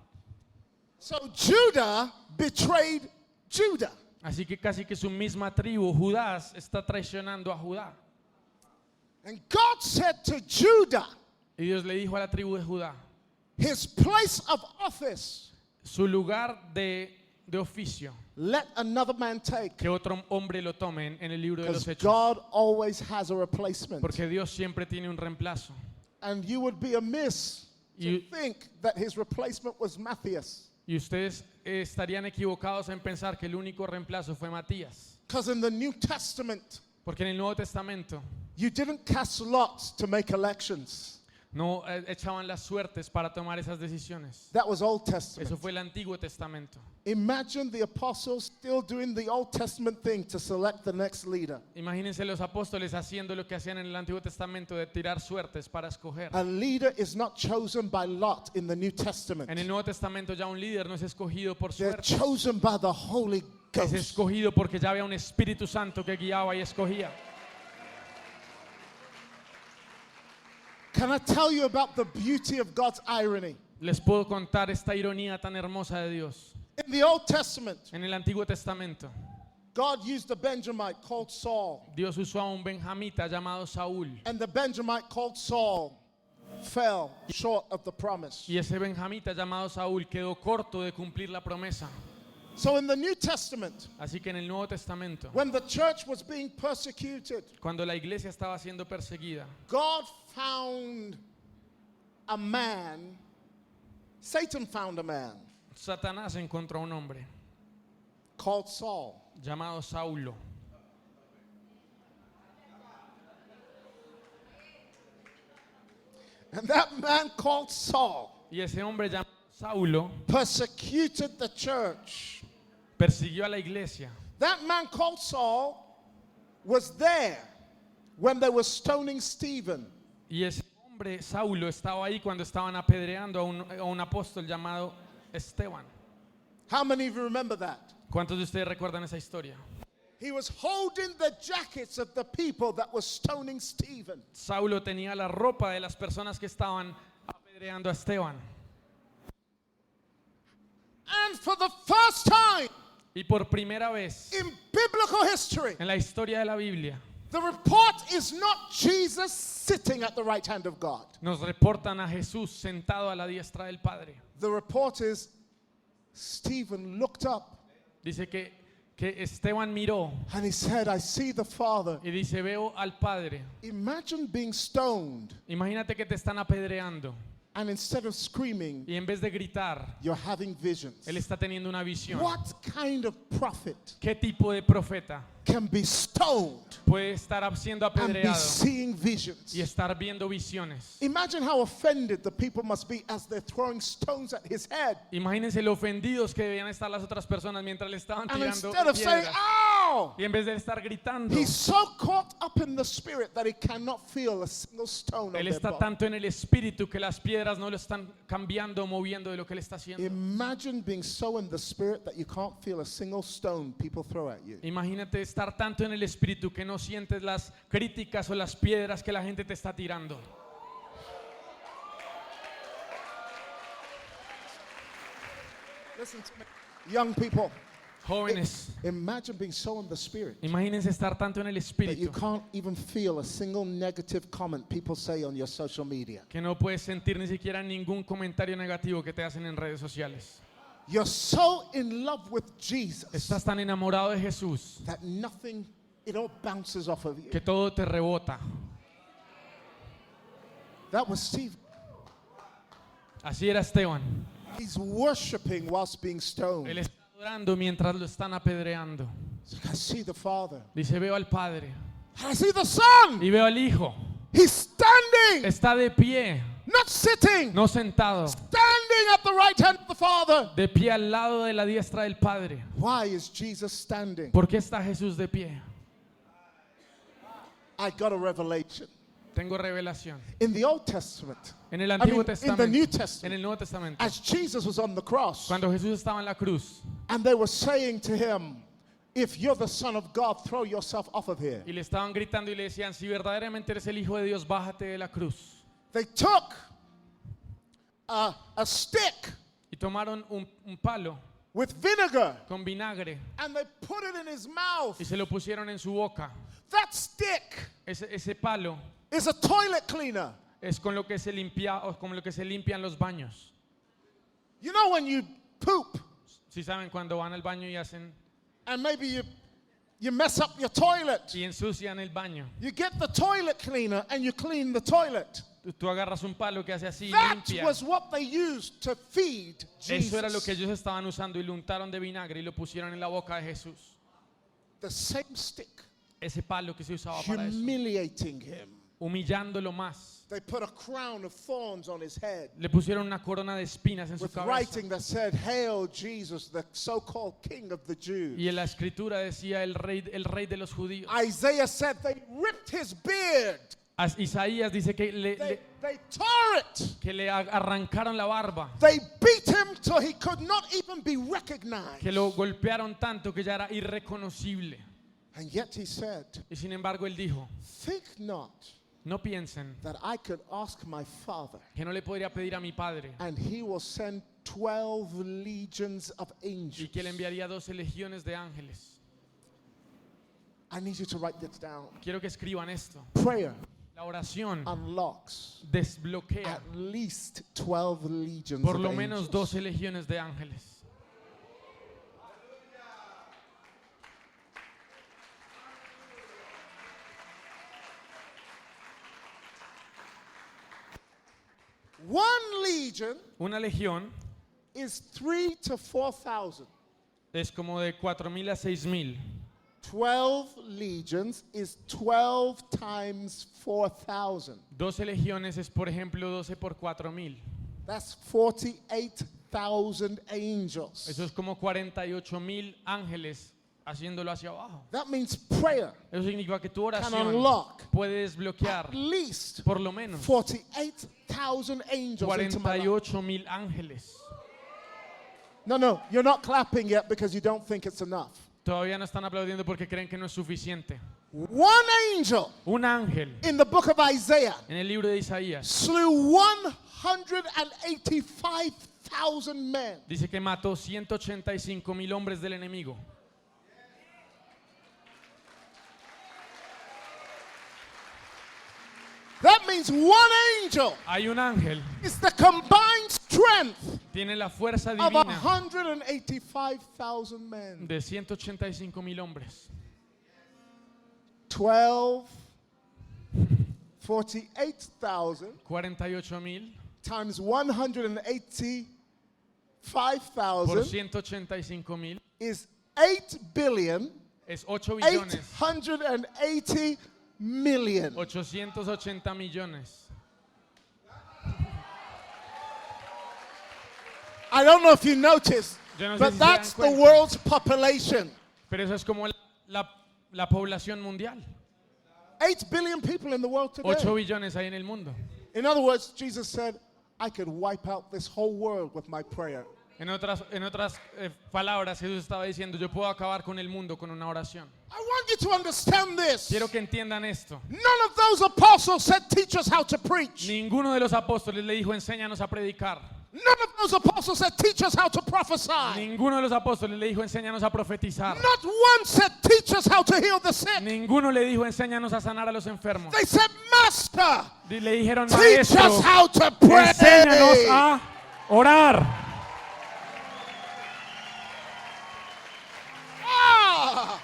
So Judah betrayed Judah. Así que casi que su misma tribu, Judas, está traicionando a Judá. And God said to Judah, Y Dios le dijo a la tribu de Judá, his place of office, su lugar de oficio, let another man take. que otro hombre lo tome en el libro de los Because Hechos. God always has a replacement. Porque Dios siempre tiene un reemplazo. And you would be amiss to You- think that his replacement was Matthias. Y ustedes estarían equivocados en pensar que el único reemplazo fue Matías. Because in the New Testament, Porque en el Nuevo Testamento you didn't cast lots to make elections. no echaban las suertes para tomar esas decisiones. That was Old Eso Testament. fue el Antiguo Testamento. Imagine the apostles still doing the Old Testament thing to select the next leader. Imagínense los apóstoles haciendo lo que hacían en el Antiguo Testamento de tirar suertes para escoger. A leader is not chosen by lot in the New Testament. En el Nuevo Testamento ya un líder no es escogido por They're suerte, chosen by the Holy es Ghost. escogido porque ya había un Espíritu Santo que guiaba y escogía. Can I tell you about the beauty of God's irony? Les puedo contar esta ironía tan hermosa de Dios. In the Old Testament, En el Antiguo Testamento, God used a Benjamite called Saul. Dios usó a un benjamita llamado Saúl. And the Benjamite called Saul fell short of the promise. Y ese benjamita llamado Saúl quedó corto de cumplir la promesa. So in the New Testament, Así que en el Nuevo Testamento, when the church was being persecuted, cuando la iglesia estaba siendo perseguida, God found a man, Satan found a man Satanás encontró a un hombre called Saul. llamado Saulo. And that man called Saul Y ese hombre llamado Saulo persecuted the church. persiguió a la iglesia. That man called Saul was there when they were stoning Stephen. Y ese hombre, Saulo, estaba ahí cuando estaban apedreando a un apóstol llamado Esteban. How many of you remember that? ¿Cuántos de ustedes recuerdan esa historia? He was holding the jackets of the people that were stoning Stephen. Saulo tenía la ropa de las personas que estaban apedreando a Esteban. And for the first time Y por primera vez in biblical history, en la historia de la Biblia, the report is not Jesus sitting at the right hand of God. nos reportan a Jesús sentado a la diestra del Padre. The report is Stephen looked up Dice que Esteban miró and he said, I see the Father. y dice, veo al Padre. Imagine being stoned Imagínate que te están apedreando and instead of screaming, y en vez de gritar, you're having visions. él está teniendo una visión. What kind of prophet ¿Qué tipo de profeta can be stoned puede estar siendo and be apedreado seeing visions? y estar viendo visiones? Imagine how offended the people must be as they're throwing stones at his head. Imagínense lo ofendidos que debían estar las otras personas mientras le estaban And tirando instead of saying, piedras. ow, Y en vez de estar gritando, he's so caught up in the spirit that he cannot feel a single stone on él their está body. tanto en el espíritu que las piedras no lo están cambiando o moviendo de lo que él está haciendo. Imagine being so in the spirit that you can't feel a single stone people throw at you. Imagínate estar tanto en el espíritu que no sientes las críticas o las piedras que la gente te está tirando. Listen to me. Young people, Jóvenes, Imagine being so in the spirit imagínense estar tanto en el that you espíritu can't even feel a single negative comment people say on your social media. que no puedes sentir ni siquiera ningún comentario negativo que te hacen en redes sociales. You're so in love with Jesus Estás tan enamorado de Jesús that nothing, it all bounces off of you. que todo te rebota. That was Steve. Así era Esteban. He's worshiping whilst being Él stoned. está adorando mientras lo están apedreando. It's like, I see the Father. Dice, veo al Padre I see the Son. y veo al Hijo. He's standing, Está de pie, not sitting, no sentado, standing at the right hand of the Father. de pie al lado de la diestra del Padre. Why is Jesus standing? ¿Por qué está Jesús de pie? I got a revelation. Tengo revelación. In the Old Testament, En el I mean, Antiguo in the Testamento, New en Testament, el Nuevo Testamento, as Jesus was on the cross, cuando Jesús estaba en la cruz and they were saying to him, if you're the Son of God, throw yourself off of here. y le estaban gritando y le decían, si verdaderamente eres el Hijo de Dios, bájate de la cruz. They took a stick Y tomaron un palo with vinegar con vinagre and they put it in his mouth. y se lo pusieron en su boca. That stick Ese palo is a toilet cleaner. es con lo que se limpia, o con lo que se limpian los baños. You know when you poop Si saben, cuando van al baño y hacen and maybe you mess up your toilet. y ensucian el baño. You get the toilet cleaner and you clean the toilet. Tú agarras un palo que hace así y That limpia. was what they used to feed Eso era lo que Jesus. ellos estaban usando y lo untaron de vinagre y lo pusieron en la boca de Jesús. The same stick, Ese palo que se usaba para eso, humiliating him. humillándolo más. They put a crown of thorns on his head Le pusieron una corona de espinas en su with cabeza. writing that said, Hail Jesus, the so-called King of the Jews. Y en la escritura decía el rey de los judíos. Isaiah said they ripped his beard. Isaías dice que They tore it. que le arrancaron la barba, They beat him till he could not even be recognized. que lo golpearon tanto que ya era irreconocible. And yet he said, Y sin embargo él dijo, think not no piensen that I could ask my Father que no le podría pedir a mi Padre and he will send 12 legions of y angels. que le enviaría 12 legiones de ángeles. I need you to write this down. Quiero que escriban esto. Prayer La oración unlocks desbloquea at least 12 legions por of lo menos angels. 12 legiones de ángeles. One legion Una legión is 3 to 4,000. es como de 4.000 a 6.000. 12 legions is 12 times 4,000. 12 legiones es, por ejemplo, 12 por 4.000. That's 48,000 angels. Eso es como 48.000 ángeles haciéndolo hacia abajo. That means prayer Eso significa que tu can oración unlock puede desbloquear at least por lo menos 48,000 angels into my life. 48.000 ángeles. No, you're not clapping yet because you don't think it's enough. Todavía no están aplaudiendo porque creen que no es suficiente. One angel Un ángel in the book of Isaiah en el libro de Isaías slew 185,000 men. dice que mató 185.000 hombres del enemigo. That means one angel Hay un ángel, is the combined strength tiene la fuerza of divina 185,000 men. de 185.000 hombres. 12, 48,000 48.000 times por 185,000 185.000 is 8 billion, es 8 billones, 880 million. 880 millones. I don't know if you noticed, Yo no sé but si se dan that's the cuenta. world's population. Pero eso es como la población mundial. 8 billion people in the world 8 today. billones hay en el mundo. In other words, Jesus said, I could wipe out this whole world with my prayer. En otras palabras, Jesús estaba diciendo, yo puedo acabar con el mundo con una oración. I want you to understand this. Quiero que entiendan esto. None of those apostles said, teach us how to preach. Ninguno de los apóstoles le dijo, enséñanos a predicar. None of those apostles said, teach us how to prophesy. Ninguno de los apóstoles le dijo, enséñanos a profetizar. Not one said, teach us how to heal the sick. Ninguno le dijo, enséñanos a sanar a los enfermos. They said, Master, Le dijeron, teach maestro, us how to pray. enséñanos a orar. Ah.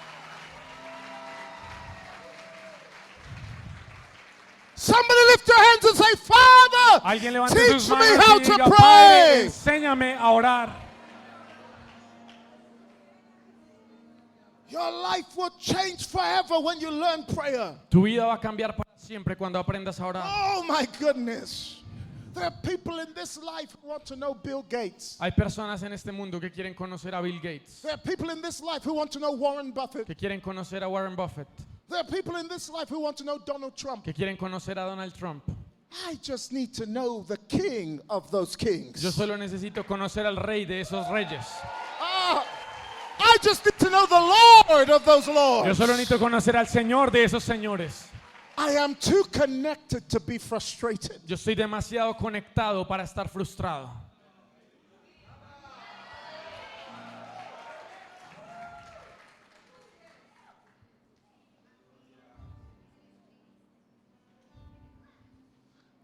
Somebody lift your hands and say, Father, Alguien levante teach sus me manos how y to diga, Padre, pray. enséñame a orar. Your life will change forever when you learn prayer. Tu vida va a cambiar para siempre cuando aprendas a orar. Oh my goodness. There are people in this life who want to know Bill Gates. Hay personas en este mundo que quieren conocer a Bill Gates, There are people in this life who want to know Warren Buffett. que quieren conocer a Warren Buffett, There are people in this life who want to know Donald Trump. que quieren conocer a Donald Trump. I just need to know the king of those kings. Yo solo necesito conocer al rey de esos reyes. Ah, I just need to know the Lord of those Yo lords. solo necesito conocer al Señor de esos señores. I am too connected to be frustrated. Yo estoy demasiado conectado para estar frustrado.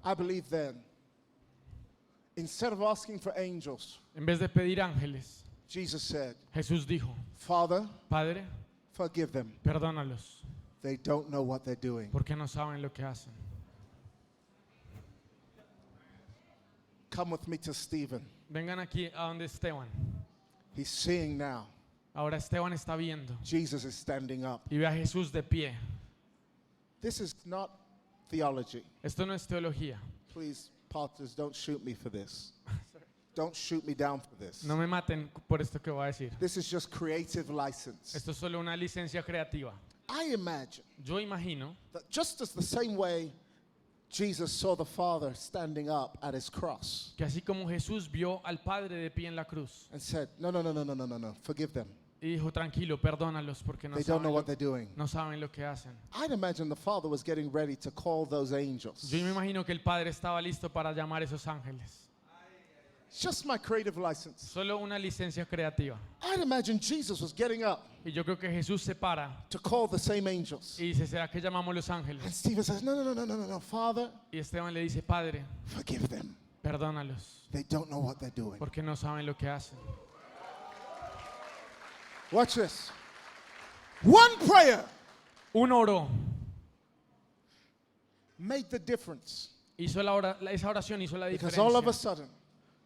I believe then, instead of asking for angels, En vez de pedir ángeles, Jesus said, Jesús dijo, Father, Padre, forgive them. perdónalos, They don't know what they're doing. porque no saben lo que hacen. Come with me to Stephen. Vengan aquí a donde Esteban. He's seeing now. Ahora Esteban está viendo Jesus is standing up. y ve a Jesús de pie. This is not theology. Esto no es teología. Please, pastors, don't shoot me for this. Don't shoot me down for this. No me maten por esto que voy a decir. This is just creative license. Esto es solo una licencia creativa. I imagine Yo imagino that just as the same way Jesus saw the Father standing up at his cross que así como Jesús vio al Padre de pie en la cruz and said, no, forgive them. y dijo, tranquilo, perdónalos porque They don't know what they're doing. no saben lo que hacen. I'd imagine the Father was getting ready to call those angels. Yo me imagino que el Padre estaba listo para llamar a esos ángeles. It's just my creative license. Solo una licencia creativa. I'd imagine Jesus was getting up Y yo creo que Jesús se para to call the same angels. y dice, ¿será que llamamos los And ángeles? Stephen says, no, Father, Y Esteban le dice, Padre, forgive them. perdónalos They don't know what they're doing. porque no saben lo que hacen. Watch this. One prayer Uno oró, made the difference. esa oración hizo la Because all of a diferencia sudden,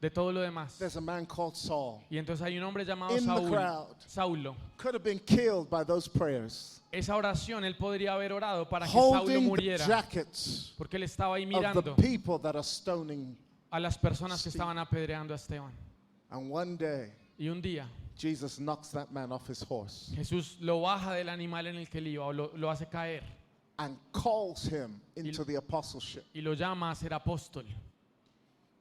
de todo lo demás. there's a man called Saul. Y entonces hay un hombre llamado In the crowd. Saulo. Could have been killed by those prayers. Esa oración él podría haber orado para que Saulo Holding the muriera, jackets porque él estaba ahí of the mirando people that are stoning. a las personas que estaban apedreando a Esteban. And one day, Y un día Jesus knocks that man off his horse Jesús lo baja del animal en el que él iba o lo hace caer and calls him into the apostleship y lo llama a ser apóstol,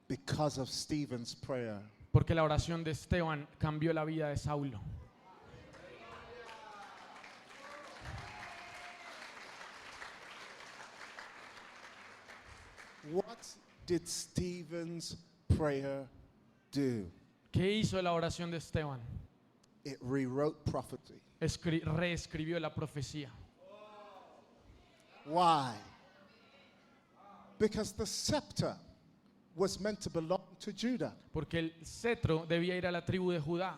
because of Stephen's prayer. porque la oración de Esteban cambió la vida de Saulo. What did Stephen's prayer do? ¿Qué hizo la oración de Esteban? It rewrote prophecy. Reescribió la profecía. Why? Because the scepter was meant to belong to Judah. Porque el cetro debía ir a la tribu de Judá.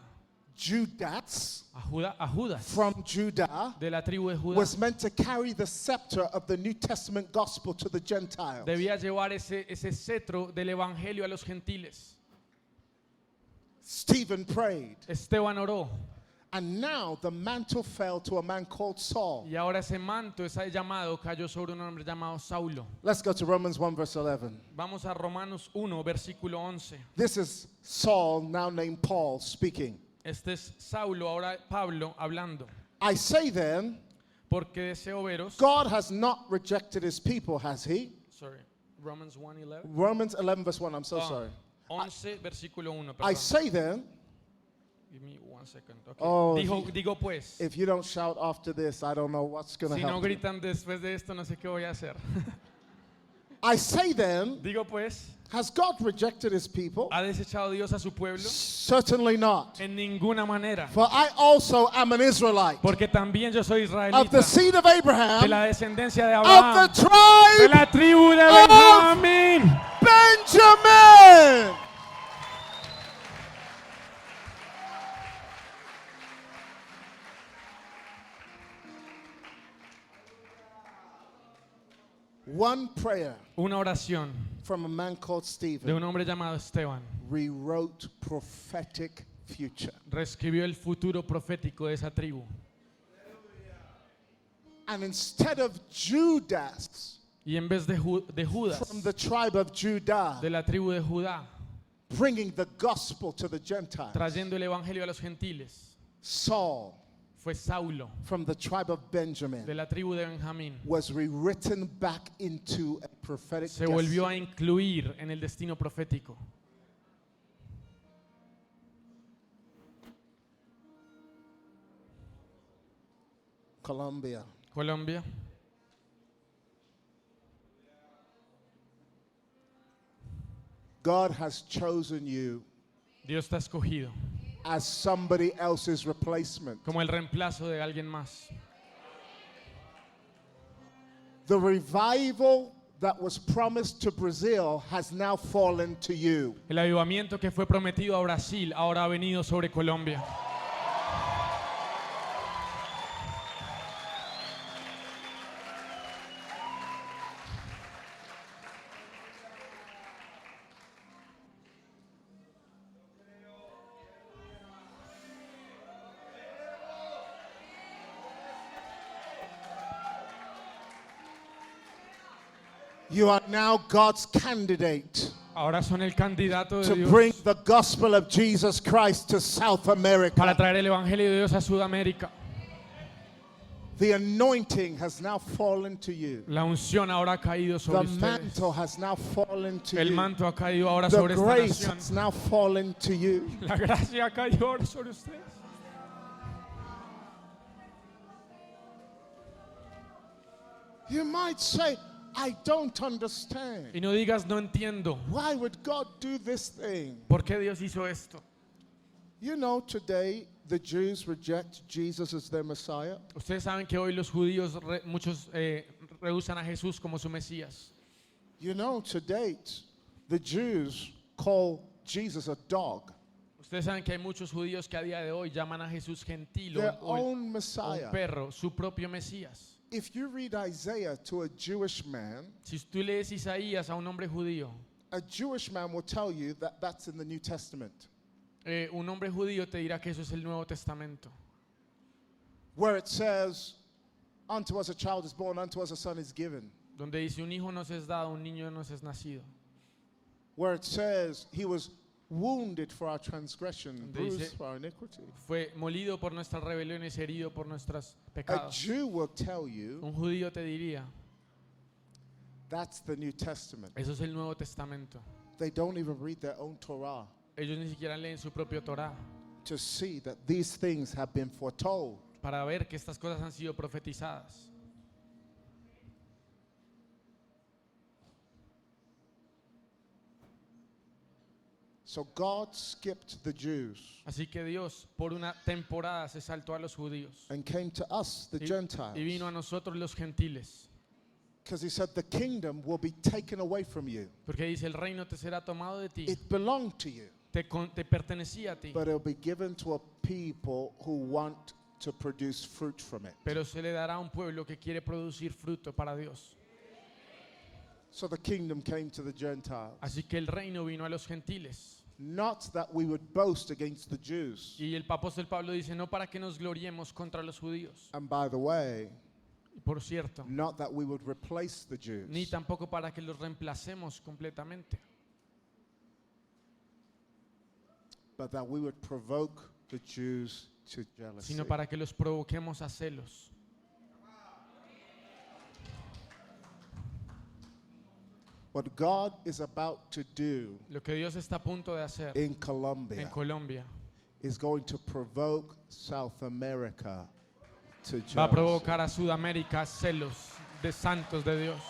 Judas A Judas from Judah de la tribu de Judá. was meant to carry the scepter of the New Testament gospel to the Gentiles. Debía llevar ese cetro del evangelio a los gentiles. Stephen prayed, Esteban oró and now the mantle fell to a man called Saul. y ahora ese manto, ese llamado cayó sobre un hombre llamado Saulo. Let's go to Romans 1 verse 11. Vamos a Romanos 1, versículo 11. This is Saul, now named Paul, speaking. Este es Saulo, ahora Pablo hablando. I say then, Porque deseo veros. God has not rejected his people, has he? Sorry, Romans 1:11. Romans 11 verse 1, I'm so sorry. 11, versículo 1. I Perdón. say then, Give me 1 second. Okay. Oh, Digo pues. if you don't shout after this, I don't know what's going to Si no happen. gritan después de esto, no sé qué voy a hacer. I say then, Digo pues, has God rejected his people? ¿ha desechado Dios a su pueblo? Certainly not. En ninguna manera. For I also am an Israelite Porque también yo soy of israelita the seed of de Abraham, la descendencia de of Abraham, the de tribe la tribu de of Benjamín. Benjamin. One prayer Una oración from a man called de Stephen un hombre llamado Esteban rewrote prophetic future. reescribió el futuro profético de esa tribu. And instead of Judas Y en vez de Judas, from the tribe of Judah de la tribu de Judá, bringing the gospel to the Gentiles, trayendo el evangelio a los gentiles, Saul fue Saulo, from the tribe of Benjamin de la tribu de Benjamín. was rewritten back into a prophetic Se volvió a destiny. incluir en el destino profético. Colombia. Colombia, God has chosen you Dios te ha escogido as somebody else's replacement. como el reemplazo de alguien más. The revival that was promised to Brazil has now fallen to you. El avivamiento que fue prometido a Brasil ahora ha venido sobre Colombia. You are now God's candidate Ahora son el candidato de to Dios bring the gospel of Jesus Christ to South para America. traer el evangelio de Dios a Sudamérica. The anointing has now fallen to you. La unción ahora ha caído The sobre ustedes. mantle has now fallen to El you. manto ha caído ahora The sobre esta grace nación. has now fallen to you. La gracia ha caído ahora sobre ustedes. You might say, I don't understand. Y no digas no entiendo. Why would God do this thing? ¿Por qué Dios hizo esto? You know, today the Jews reject Jesus as their Messiah. Ustedes saben que hoy los judíos, muchos rehusan a Jesús como su Mesías. You know, to date, the Jews call Jesus a dog, Ustedes saben que hay muchos judíos que a día de hoy llaman a Jesús gentil their o own un Messiah. perro, su propio Mesías. If you read Isaiah to a Jewish man, Si tú lees Isaías a un hombre judío, a Jewish man will tell you that that's in the New Testament, un hombre judío te dirá que eso es el Nuevo Testamento, where it says, unto us a child is born, unto us a son is given, donde dice un hijo nos es dado, un niño nos es nacido, where it says he was wounded for our transgression, Donde dice- bruised for our iniquity. fue molido por nuestras rebeliones, herido por nuestros A pecados. Jew will tell you Un judío te diría, that's the New Testament. eso es el Nuevo Testamento. They don't even read their own Torah Ellos ni siquiera leen su propio Torá to see that these things have been foretold. para ver que estas cosas han sido profetizadas. So God skipped the Jews Así que Dios por una temporada se saltó a los judíos and came to us, the y Gentiles, vino a nosotros los gentiles. because he said the kingdom will be taken away from you. Porque dice, el reino te será tomado de ti, It belonged to you, te pertenecía a ti, but it'll be given to a people who want to produce fruit from it. pero se le dará a un pueblo que quiere producir fruto para Dios. So the kingdom came to the Gentiles. Así que el reino vino a los gentiles. Not that we would boast against the Jews. Y el apóstol Pablo dice, no para que nos gloriemos contra los judíos. And by the way, Y por cierto, not that we would replace the Jews. ni tampoco para que los reemplacemos completamente, But that we would provoke the Jews to jealousy. sino para que los provoquemos a celos. What God is about to do Lo que Dios está a punto de hacer in en Colombia Colombia is going to provoke South America to va a jealousy. provocar a Sudamérica celos de santos de Dios.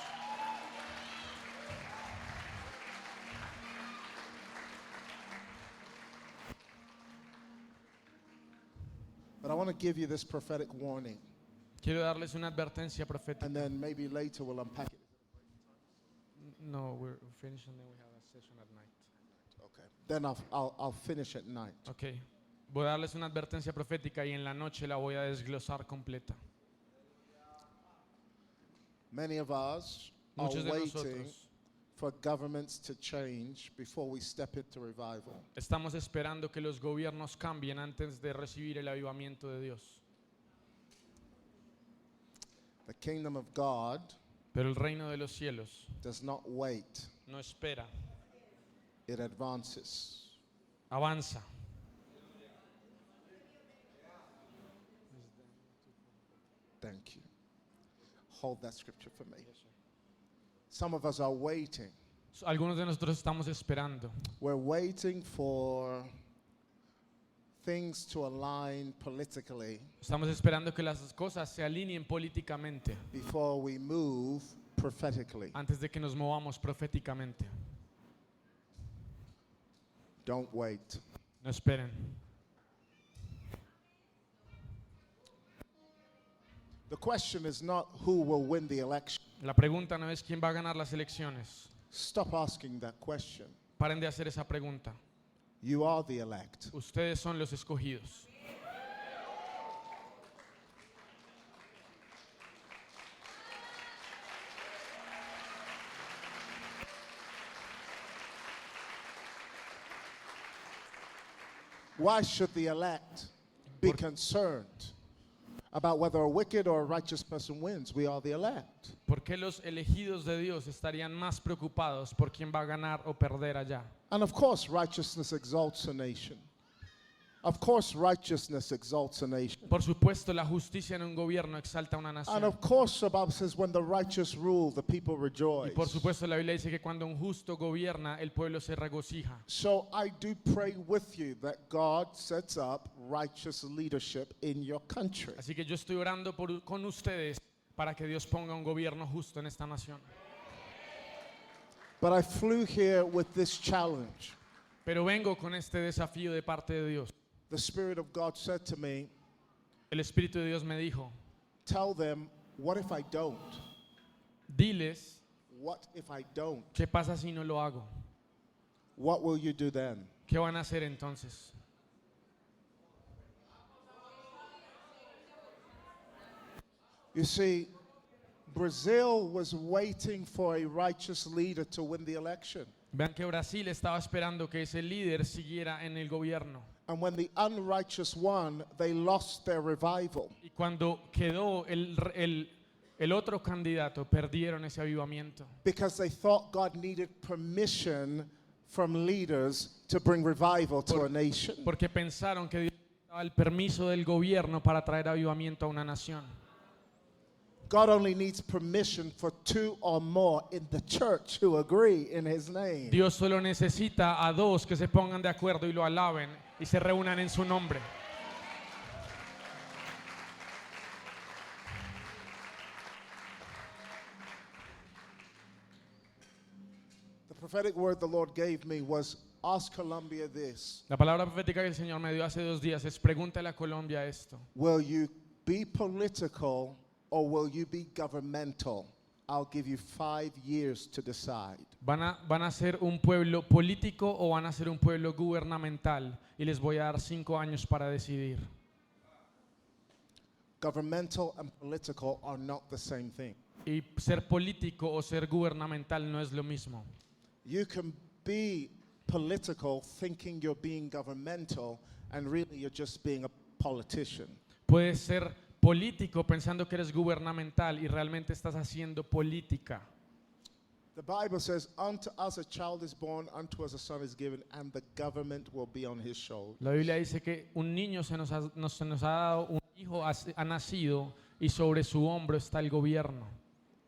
want to give you this prophetic warning, Quiero darles una advertencia profética. and then maybe later we'll unpack it. No, we're finished and then we have a session at night. Okay. Then I'll finish at night. Ok. Voy a darles una advertencia profética y en la noche la voy a desglosar completa. Many of us are Muchos de waiting nosotros for governments to change before we step into revival. estamos esperando que los gobiernos cambien antes de recibir el avivamiento de Dios. The kingdom of God Pero el reino de los cielos does not wait, no espera, it advances. avanza. Thank you. Hold that scripture for me. Some of us are waiting. Algunos de nosotros estamos esperando. We're waiting for things to align politically Estamos esperando que las cosas se alineen políticamente before we move prophetically. antes de que nos movamos proféticamente. Don't wait. No esperen. The question is not who will win the election. La pregunta no es quién va a ganar las elecciones. Stop asking that question. Paren de hacer esa pregunta. You are the elect. Ustedes son los escogidos. Why should the elect be concerned about whether a wicked or a righteous person wins? We are the elect. ¿Por qué los elegidos de Dios estarían más preocupados por quién va a ganar o perder allá? And of course, righteousness exalts a nation. Of course, righteousness exalts a nation. Por supuesto, la justicia en un gobierno exalta a una And nación. of course, the Bible says, when the righteous rule, the people Y rejoice. por supuesto, la Biblia dice que cuando un justo gobierna, el pueblo se regocija. So I do pray with you that God sets up righteous leadership in your country. Así que yo estoy orando con ustedes para que Dios ponga un gobierno justo en esta nación. But I flew here with this challenge. Pero vengo con este desafío de parte de Dios. The Spirit of God said to me, El Espíritu de Dios me dijo, tell them, what if I don't? diles, What if I don't? ¿qué pasa si no lo hago? What will you do then? ¿Qué van a hacer entonces? You see, Brazil was waiting for a righteous leader to win the election. Vean que Brasil estaba esperando que ese líder siguiera en el gobierno. And when the unrighteous won, they lost their revival. Y cuando quedó el otro candidato, perdieron ese avivamiento. Because they thought God needed permission from leaders to bring revival to a nation. Porque pensaron que Dios daba el permiso del gobierno para traer avivamiento a una nación. God only needs permission for two or more in the church who agree in his name. Dios solo necesita a dos que se pongan de acuerdo y lo alaben y se reúnan en su nombre. The prophetic word the Lord gave me was, ask Colombia this. La palabra profética que el Señor me dio hace 2 días es pregúntale a Colombia esto. Will you be political or will you be governmental? I'll give you 5 years to decide. ¿Van a ser un pueblo político o van a ser un pueblo gubernamental? Y les voy a dar 5 años para decidir. Governmental and political are not the same thing. Y ser político o ser gubernamental no es lo mismo. You can be political thinking you're being governmental and really you're just being a politician. Puedes ser político pensando que eres gubernamental y realmente estás haciendo política. The Bible says, unto us a child is born, unto us a son is given, and the government will be on his shoulder. La Biblia dice que un niño se nos ha dado, un hijo ha nacido y sobre su hombro está el gobierno.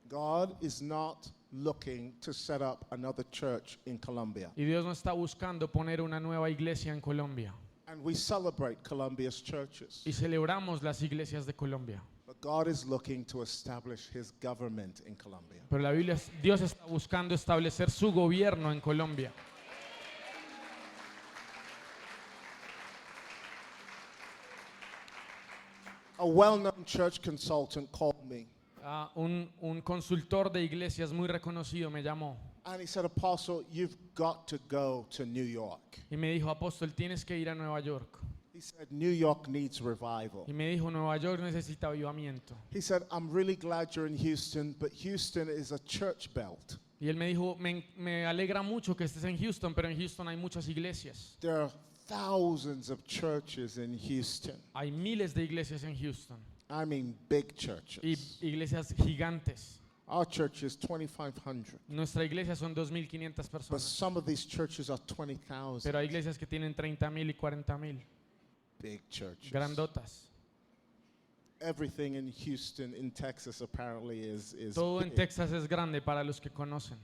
God is not looking to set up another church in Colombia. Y Dios no está buscando poner una nueva iglesia en Colombia. And we celebrate Colombia's churches. Y celebramos las iglesias de Colombia. But God is looking to establish his government in Colombia. Pero la Biblia, Dios está buscando establecer su gobierno en Colombia. A well-known church consultant called me, un consultor de iglesias muy reconocido me llamó and he said, Apostle, you've got to go to New York. y me dijo, apóstol, tienes que ir a Nueva York. He said, New York needs revival. Y me dijo, Nueva York necesita avivamiento. He said, I'm really glad you're in Houston, but Houston is a church belt. Y él me dijo, me alegra mucho que estés en Houston, pero en Houston hay muchas iglesias. There are thousands of churches in Houston. Hay miles de iglesias en Houston I mean big y churches. iglesias gigantes. Our church is 2,500. Nuestra iglesia son 2.500 But personas, some of these churches are 20,000. pero hay iglesias que tienen 30.000 y 40.000, Big churches. grandotas. Everything in Houston, in Texas, apparently is Todo en big. Texas es grande para los que conocen.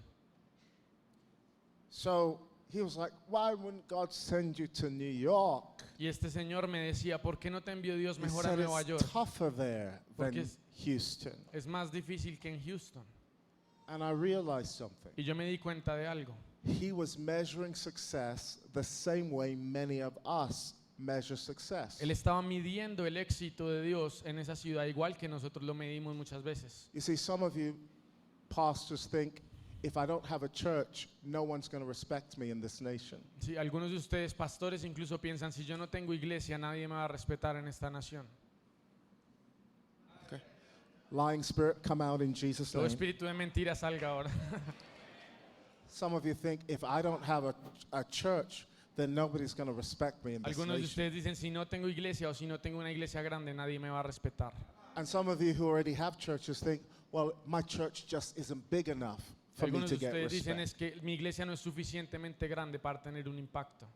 So he was like, why wouldn't God send you to New York? Y este señor me decía, ¿por qué no te envió Dios He mejor a said Nueva it's York? tougher there Porque than es- Houston. Es más difícil que en Houston. And I realized something. Y yo me di cuenta de algo. He was measuring success the same way many of us measure success. Él estaba midiendo el éxito de Dios en esa ciudad igual que nosotros lo medimos muchas veces. You see, some of you pastors think, if I don't have a church, no one's going to respect me in this nation. Sí, algunos de ustedes pastores incluso piensan, si yo no tengo iglesia, nadie me va a respetar en esta nación. Okay. Lying spirit, come out in Jesus' Todo name. espíritu de mentira salga ahora. Some of you think, if I don't have a church, then nobody's going to respect me in this Algunos de nation. ustedes dicen, si no tengo iglesia o si no tengo una iglesia grande, nadie me va a respetar. And some of you who already have churches think, well, my church just isn't big enough for me Algunos to de get ustedes dicen, respect. es que mi iglesia no es suficientemente grande para tener un impacto.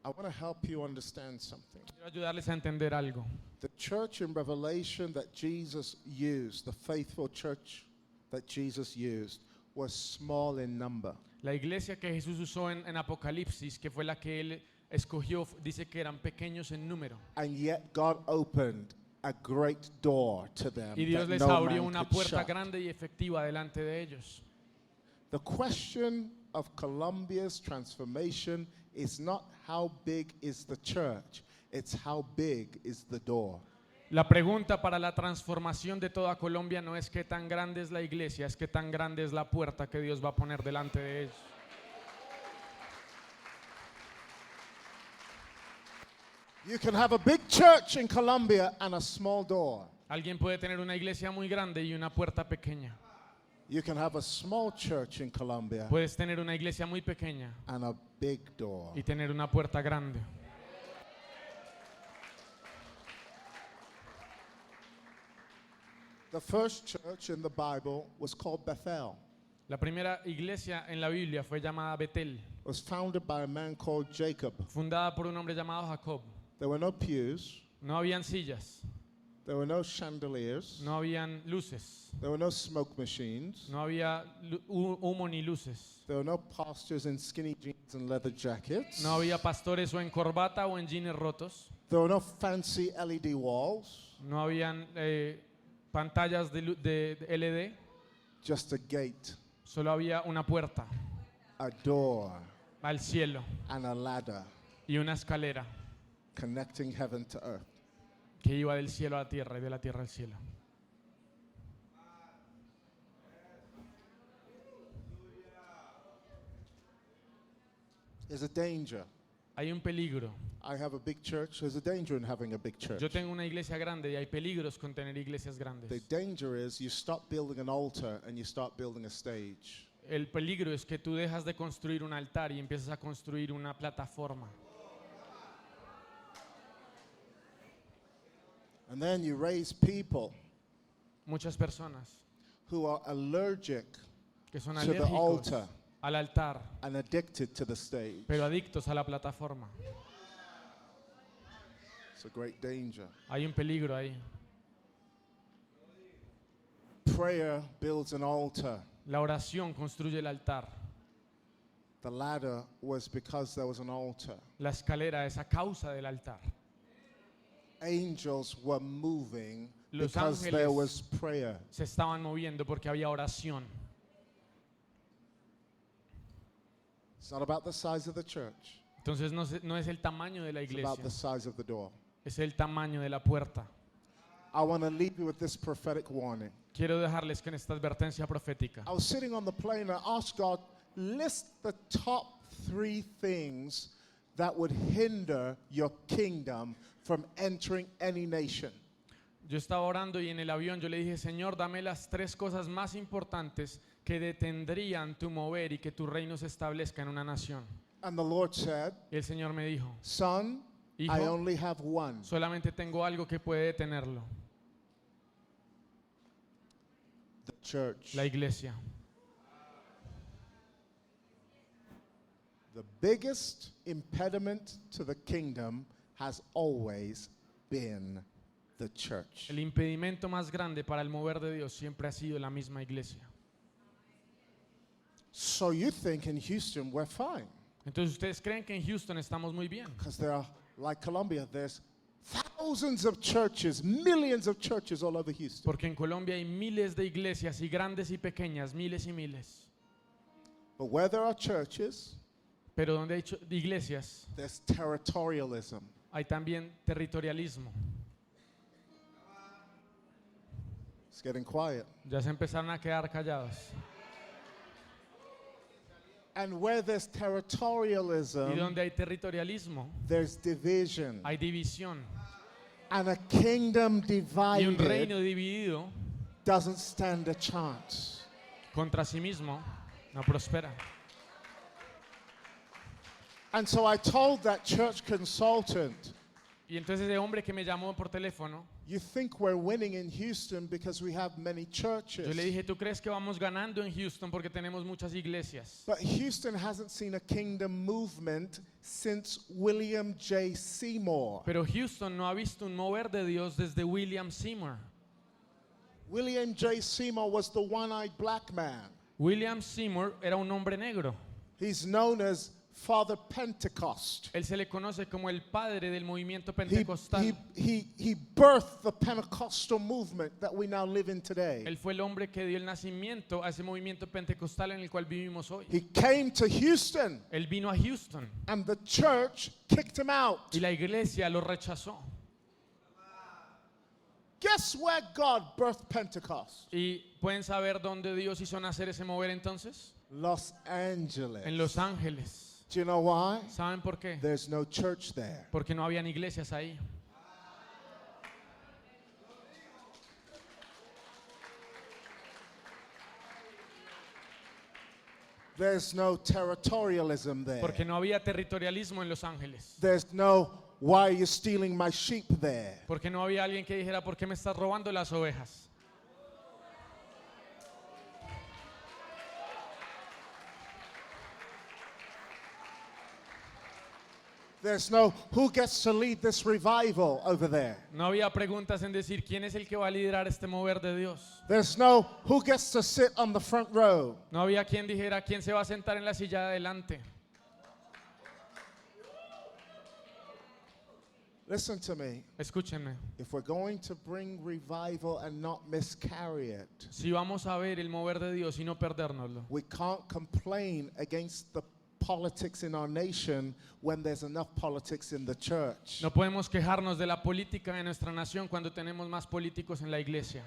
I want to help you understand something. Quiero ayudarles a entender algo. The church in Revelation that Jesus used, the faithful church that Jesus used, was small in number. La iglesia que Jesús usó en Apocalipsis, que fue la que él escogió, dice que eran pequeños en número. And yet God opened a great door to them Y Dios that les no abrió man una could puerta shut. grande y efectiva delante de ellos. The question of Columbia's transformation is not how big is the church, it's how big is the door. La pregunta para la transformación de toda Colombia no es qué tan grande es la iglesia, es qué tan grande es la puerta que Dios va a poner delante de ellos. You can have a big church in Colombia and a small door. Alguien puede tener una iglesia muy grande y una puerta pequeña. You can have a small church in Colombia Puedes tener una iglesia muy pequeña and a big door. y tener una puerta grande. The first church in the Bible was called Bethel. La primera iglesia en la Biblia fue llamada Betel, It was founded by a man called Jacob. fundada por un hombre llamado Jacob. There were no pews, No habían sillas, there were no chandeliers, no habían luces, there were no smoke machines, no había humo ni luces. there were no pastors in skinny jeans and leather jackets, No había pastores o en corbata o en jeans rotos. there were no fancy LED walls, No habían pantallas de LED. just a gate, Solo había una puerta a door, al cielo and a ladder y una escalera connecting heaven to earth. que iba del cielo a la tierra y de la tierra al cielo. There's a danger. Hay un peligro. I have a big church. There's a danger in having a big church. Yo tengo una iglesia grande y hay peligros con tener iglesias The grandes. danger is you stop building an altar and you start building a stage. El peligro es que tú dejas de construir un altar y empiezas a construir una plataforma. And then you raise people Muchas personas who are allergic que son to the alérgicos altar al altar, and addicted to the stage. pero adictos a la plataforma. It's a great danger. Hay un peligro ahí. Prayer builds an altar. La oración construye el altar. The ladder was because there was an altar. La escalera es a causa del altar. Angels were moving Los because there ángeles was prayer. se estaban moviendo porque había oración. It's not about the size of the church. Entonces no es el tamaño de la It's about iglesia, the size of the door. es el tamaño de la puerta. I want to leave you with this prophetic warning. Quiero dejarles con esta advertencia profética. I was sitting on the plane and I asked God, list the top 3 things that would hinder your kingdom from entering any nation. Yo estaba orando y en el avión yo le dije, Señor, dame las 3 cosas más importantes que detendrían tu mover y que tu reino se establezca en una nación. And the Lord said, Y el Señor me dijo, son, Hijo, I only have one. solamente tengo algo que puede detenerlo, The church. la iglesia. The biggest impediment to the kingdom has always been the church. El impedimento más grande para el mover de Dios siempre ha sido la misma iglesia. So you think in Houston we're fine? Entonces ustedes creen que en Houston estamos muy bien, Because there are, like Colombia, there's thousands of churches, millions of churches all over Houston. porque en Colombia hay miles de iglesias y grandes y pequeñas, miles y miles. But where there are churches, Pero donde hay iglesias, there's territorialism. hay también territorialismo. It's getting quiet. Ya se empezaron a quedar callados. And where there's Y territorialism, donde hay territorialismo, there's division. hay división. And a kingdom Y un reino divided dividido doesn't stand a chance. contra sí mismo no prospera. And so I told that church consultant, Y entonces ese hombre que me llamó por teléfono, you think we're winning in Houston because we have many churches. yo le dije, ¿tú crees que vamos ganando en Houston porque tenemos muchas iglesias? But Houston hasn't seen a kingdom movement since William J. Seymour. Pero Houston no ha visto un mover de Dios desde William Seymour. William J. Seymour was the one-eyed black man. William Seymour era un hombre negro. He's known as Father Pentecost. Él se le conoce como el padre del movimiento He pentecostal. birthed the Pentecostal movement that we now live in today. Él fue el hombre que dio el nacimiento a ese movimiento pentecostal en el cual vivimos hoy. He came to Houston Él vino a Houston and the church kicked him out. y la iglesia lo rechazó. Guess where God birthed Pentecost? ¿Y pueden saber dónde Dios hizo nacer ese mover entonces? Los Angeles. En Los Ángeles. Do you know why? ¿Saben por qué? There's no church there. Porque no habían iglesias ahí. There's no territorialism there. Porque no había territorialismo en Los Ángeles. There's no, why are you stealing my sheep there? Porque no había alguien que dijera, ¿por qué me estás robando las ovejas? There's no, who gets to lead this revival over there? No había preguntas en decir, ¿quién es el que va a liderar este mover de Dios? There's no, who gets to sit on the front row? No había quien dijera, ¿quién se va a sentar en la silla de adelante? Listen to me. Escúchenme. If we're going to bring revival and not miscarry it, Si vamos a ver el mover de Dios y no perdérnoslo, we can't complain against the politics in our nation when there's enough politics in the church. no podemos quejarnos de la política de nuestra nación cuando tenemos más políticos en la iglesia.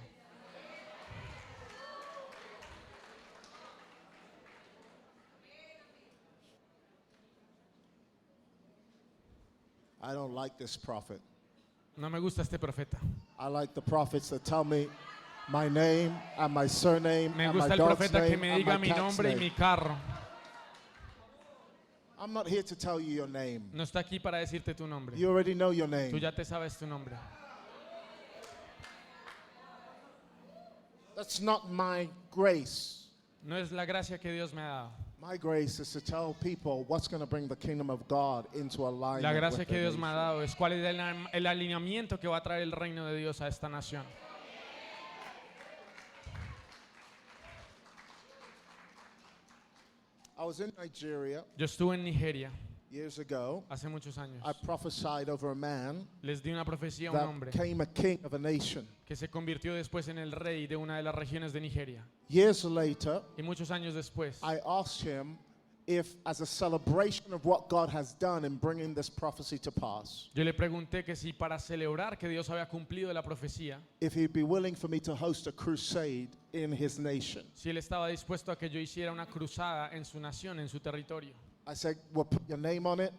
I don't like this prophet. No me gusta este profeta. I like the prophets that tell me my name and my surname Me and my gusta el dog's profeta que name me and diga my mi cat's nombre y name. mi carro. I'm not here to tell you your name. No está aquí para decirte tu nombre. You already know your Tú name. ya te sabes tu nombre. That's not my grace. No es la gracia que Dios me ha dado. My grace is to tell people what's going to bring the kingdom of God into alignment. La gracia with que the Dios me ha nation. dado es cuál es el alineamiento que va a traer el reino de Dios a esta nación. I was in Nigeria Yo estuve en Nigeria years ago. hace muchos años. I prophesied over a man Les di una profecía a un that hombre became a king of a nation. que se convirtió después en el rey de una de las regiones de Nigeria. Years later, Y muchos años después I asked him, if, as a celebration of what God has done in bringing this prophecy to pass, Yo le pregunté que si para celebrar que Dios había cumplido la profecía, if he'd be willing for me to host a crusade in his nation. si él estaba dispuesto a que yo hiciera una cruzada en su nación, en su territorio. I said, we'll put your name on it.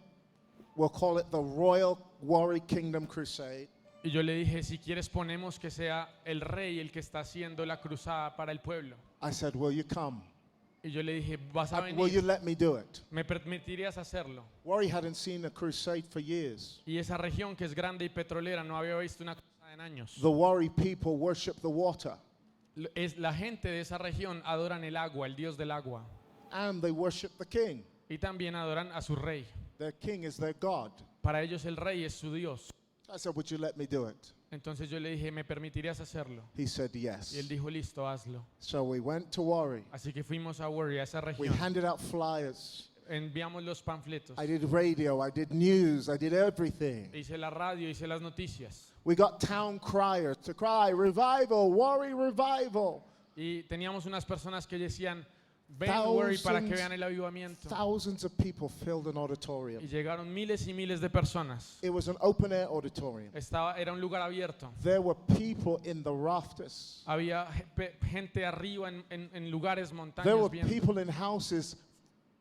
We'll call it the Royal Warri Kingdom Crusade. Y yo le dije, si quieres ponemos que sea el rey el que está haciendo la cruzada para el pueblo. I said, will you come? Y yo le dije, vas a Will you venir, let me do it? ¿me permitirías hacerlo? Warri hadn't seen a crusade for years. Y esa región que es grande y petrolera no había visto una cruzada en años. The Warri people worship the water La gente de esa región adoran el agua, el dios del agua. and they worship the king. Y también adoran a su rey. Their king is their God. Para ellos el rey es su dios. I said, would you let me do it? Entonces yo le dije, ¿me permitirías hacerlo? He said, Y yes. él dijo, listo, hazlo. So we went to Warri. Así que fuimos a Warri, a esa We región. handed out flyers. Enviamos los panfletos. I did radio, I did news, I did everything. Hice la radio, hice las noticias. We got town criers to cry, revival, Warri revival. Y teníamos unas personas que decían, ven a Warri para que vean el avivamiento. Thousands of people filled an auditorium. Y llegaron miles y miles de personas. It was an open air auditorium. Era un lugar abierto. There were people in the rafters. Había gente arriba en lugares, There montañas, were viendo. people in houses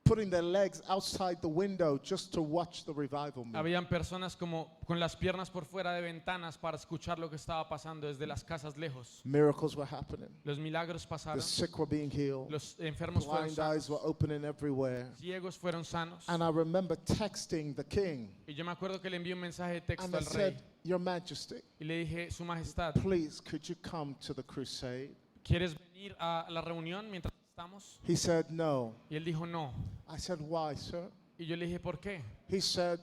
putting their legs outside the window just to watch the revival move. Habían personas como con las piernas por fuera de ventanas para escuchar lo que estaba pasando desde las casas lejos. Miracles were happening. Los milagros The pasaron. sick were being healed. Los enfermos fueron Blind eyes were sanos. opening everywhere. Ciegos fueron sanos. And I remember texting the king. Y yo me acuerdo que le envié un mensaje de And texto I al said, rey. Your Majesty, Y le dije, Su Majestad, please could you come to the crusade? ¿quieres venir a la reunión mientras estamos? He said, no. Y él dijo, no. I said, why, sir? Y yo le dije, ¿por qué? He said,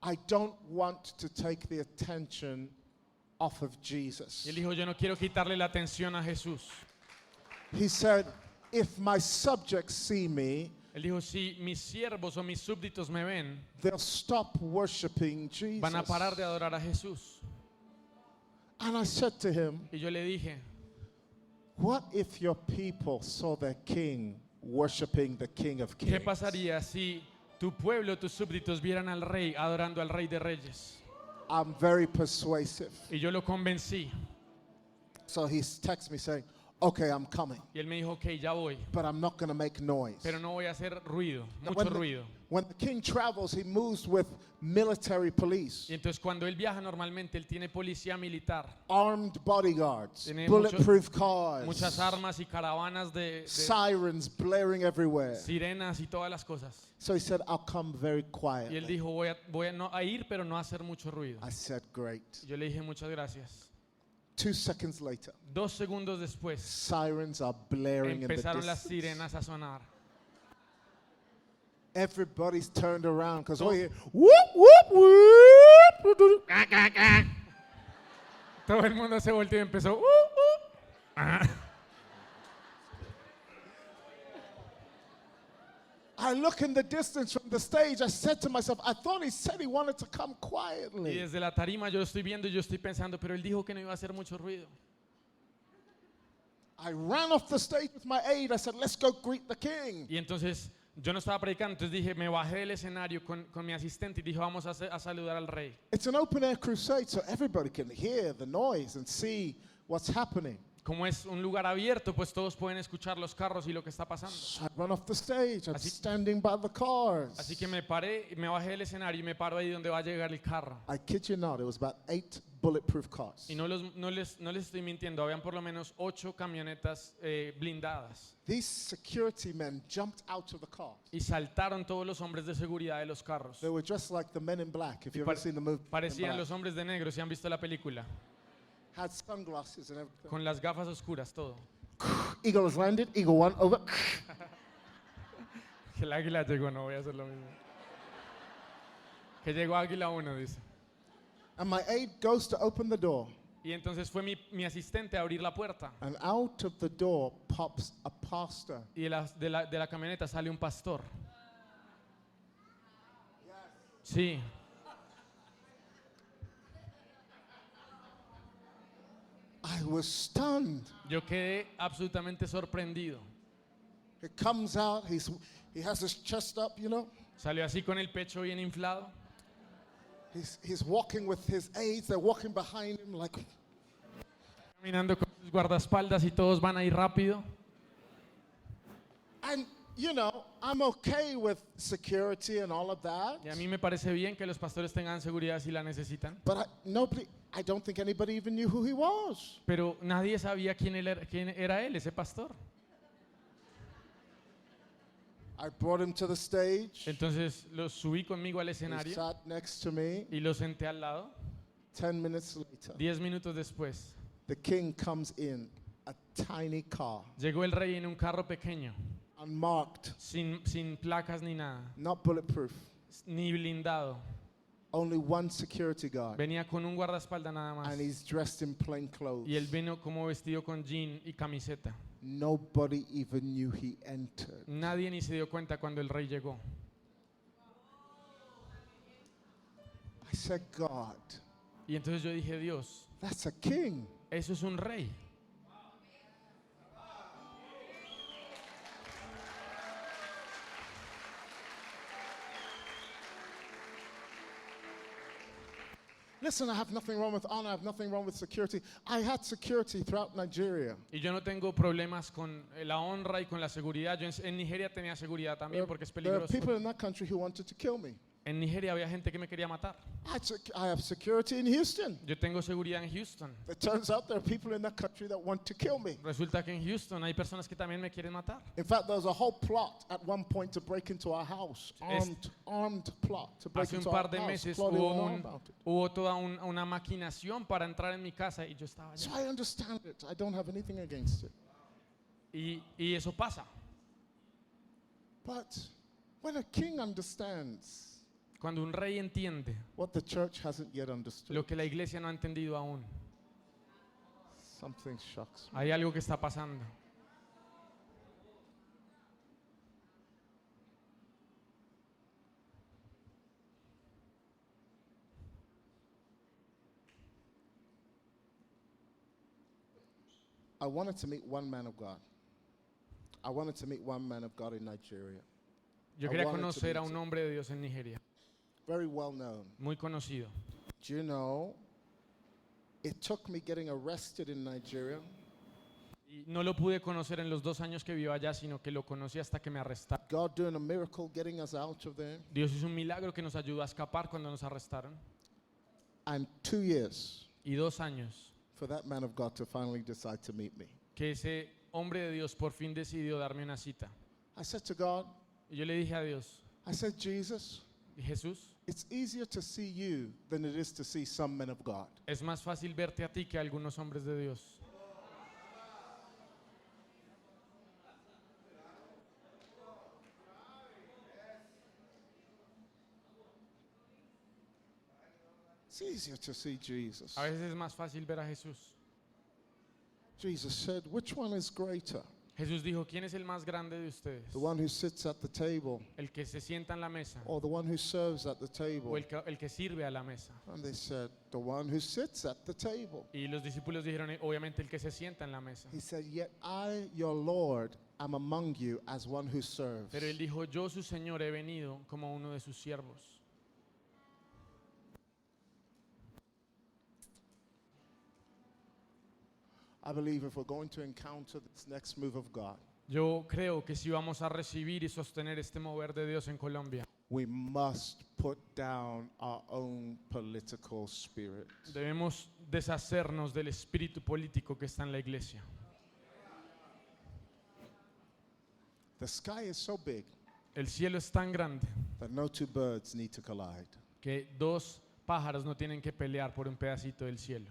I don't want to take the attention off of Jesus. Y él dijo, yo no quiero quitarle la atención a Jesús. He said, if my subjects see me, Él dijo, si mis siervos o mis súbditos me ven, they'll stop worshiping Jesus. van a parar de adorar a Jesús. And I said to him, Y yo le dije, what if your people saw their king worshiping the King of ¿qué Kings? pasaría si tu pueblo, tus súbditos vieran al rey adorando al rey de reyes? I'm very persuasive. Y yo lo convencí. So he texts me saying, okay, I'm coming, Y él me dijo, ok, ya voy, but I'm not going to make noise. pero no voy a hacer ruido, Now, mucho ruido. when the king travels, he moves with military police, Y entonces cuando él viaja normalmente, él tiene policía militar, armed bodyguards, Tiene bulletproof cars, muchas armas y caravanas de sirens blaring everywhere. sirenas y todas las cosas. So he said, I'll come very Y él quietly. dijo, voy a ir, pero no a hacer mucho ruido. I said, great. Y yo le dije, muchas gracias. 2 seconds later, 2 segundos después, sirens are blaring in the empezaron las distance. sirenas a sonar. Everybody's turned around because Todo- we hear, whoop, whoop, whoop. Todo el mundo se volteó y empezó. I look in the distance from the stage. I said to myself, I thought he said he wanted to come Y quietly. desde la tarima yo lo estoy viendo y yo estoy pensando, pero él dijo que no iba a hacer mucho ruido. I ran off the stage with my aide. I said, let's go greet the king. Y entonces yo no estaba predicando, entonces dije, me bajé del escenario con mi asistente y dije, vamos a saludar al rey. It's an open air crusade, so everybody can hear the noise and see what's happening. Como es un lugar abierto, pues todos pueden escuchar los carros y lo que está pasando. So I run off the stage. I'm Así- standing by the cars. Así que me paré, me bajé del escenario y me paro ahí donde va a llegar el carro. I kid you not, it was about 8 bulletproof cars. Y no les estoy mintiendo, habían por lo menos 8 camionetas blindadas. These security men jumped out of the car. Y saltaron todos los hombres de seguridad de los carros. They were just like the Men in Black, if you've ever Pare- seen the movie. Men in Parecían Black. los hombres de negro, si han visto la película. Had sunglasses and everything. Con las gafas oscuras, todo. Eagle has landed. Eagle 1 over. Que el águila llegó, no voy a hacer lo mismo. Que llegó Águila 1, dice. And my aide goes to open the door. Y entonces fue mi asistente a abrir la puerta. And out of the door pops a pastor. Y de la camioneta sale un pastor. Sí. I was stunned. Yo quedé absolutamente sorprendido. He comes out, he has his chest up, you know. Salió así con el pecho bien inflado. He's walking with his aides, they're walking behind him like, Caminando con sus guardaespaldas y todos van ahí rápido. and you know, I'm okay with security and all of that. Y a mí me parece bien que los pastores tengan seguridad si la necesitan. But I don't think anybody even knew who he was. Pero nadie sabía quién era él, ese pastor. I brought him to the stage. Entonces lo subí conmigo al He escenario sat next to me. y lo senté al lado. 10 minutes later, 10 minutos después, the king comes in a tiny car, llegó el rey en un carro pequeño, unmarked, sin placas ni nada, not bulletproof. ni blindado. Only one security guard. Venía con un guardaespaldas nada más. And he's dressed in plain clothes. Y él vino como vestido con jean y camiseta. Nobody even knew he entered. Nadie ni se dio cuenta cuando el rey llegó. I said, God, Y entonces yo dije, Dios, that's a king. eso es un rey. Listen, I have nothing wrong with honor. I have nothing wrong with security. I had security throughout Nigeria. Y yo no tengo problemas con la honra y con la seguridad. Yo en Nigeria tenía seguridad también porque es There are peligroso. people in that country who wanted to kill me. En Nigeria había gente que me quería matar. I have security in Houston. Yo tengo seguridad en Houston. It turns out there are people in that country that want to kill me. Resulta que en Houston hay personas que también me quieren matar. In fact, there was a whole plot at one point to break into our house. Armed plot to break Hace un into par our de house. meses Claudia will know about it. hubo toda una maquinación para entrar en mi casa y yo estaba So allá. I understand it. I don't have anything against it. Y eso pasa. But when a king understands Cuando un rey entiende what the church hasn't yet understood, lo que la iglesia no ha entendido aún, something shocks me. hay algo que está pasando. I wanted to meet one man of God. I wanted to meet one man of God in Nigeria. Yo I quería wanted to conocer a meet un him. hombre de Dios en Nigeria, Very well known. muy conocido. Do you know, it took me getting arrested in Nigeria Y no lo pude conocer en los 2 años que vivo allá, sino que lo conocí hasta que me arrestaron. God doing a miracle getting us out of there. Dios hizo un milagro que nos ayudó a escapar cuando nos arrestaron. And 2 years Y 2 años for that man of God to finally decide to meet me. que ese hombre de Dios por fin decidió darme una cita. I said to God, Y yo le dije a Dios, I said, Jesus, Jesús, it's easier to see you than it is to see some men of God. es más fácil verte a ti que a algunos hombres de Dios. It's easier to see Jesus. A veces es más fácil ver a Jesús. Jesus said, which one is greater? Jesús dijo, ¿quién es el más grande de ustedes? The one who sits at the table ¿El que se sienta en la mesa or the one who serves at the o table? el que sirve a la mesa? And they said, the one who sits at the table. Y los discípulos dijeron, obviamente el que se sienta en la mesa. He said, yet I, your Lord, am among you as one who serves. Pero él dijo, yo su Señor he venido como uno de sus siervos. I believe if we're going to encounter this next move of God, Yo creo que si vamos a recibir y sostener este mover de Dios en Colombia, we must put down our own political spirit. debemos deshacernos del espíritu político que está en la iglesia. The sky is so big El cielo es tan grande that no two birds need to collide. que 2 pájaros no tienen que pelear por un pedacito del cielo.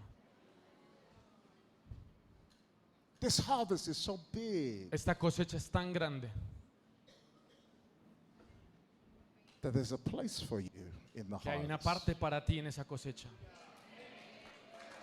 This harvest is so big Esta cosecha es tan grande that there's a place for you in the que hay una harvest. parte para ti en esa cosecha.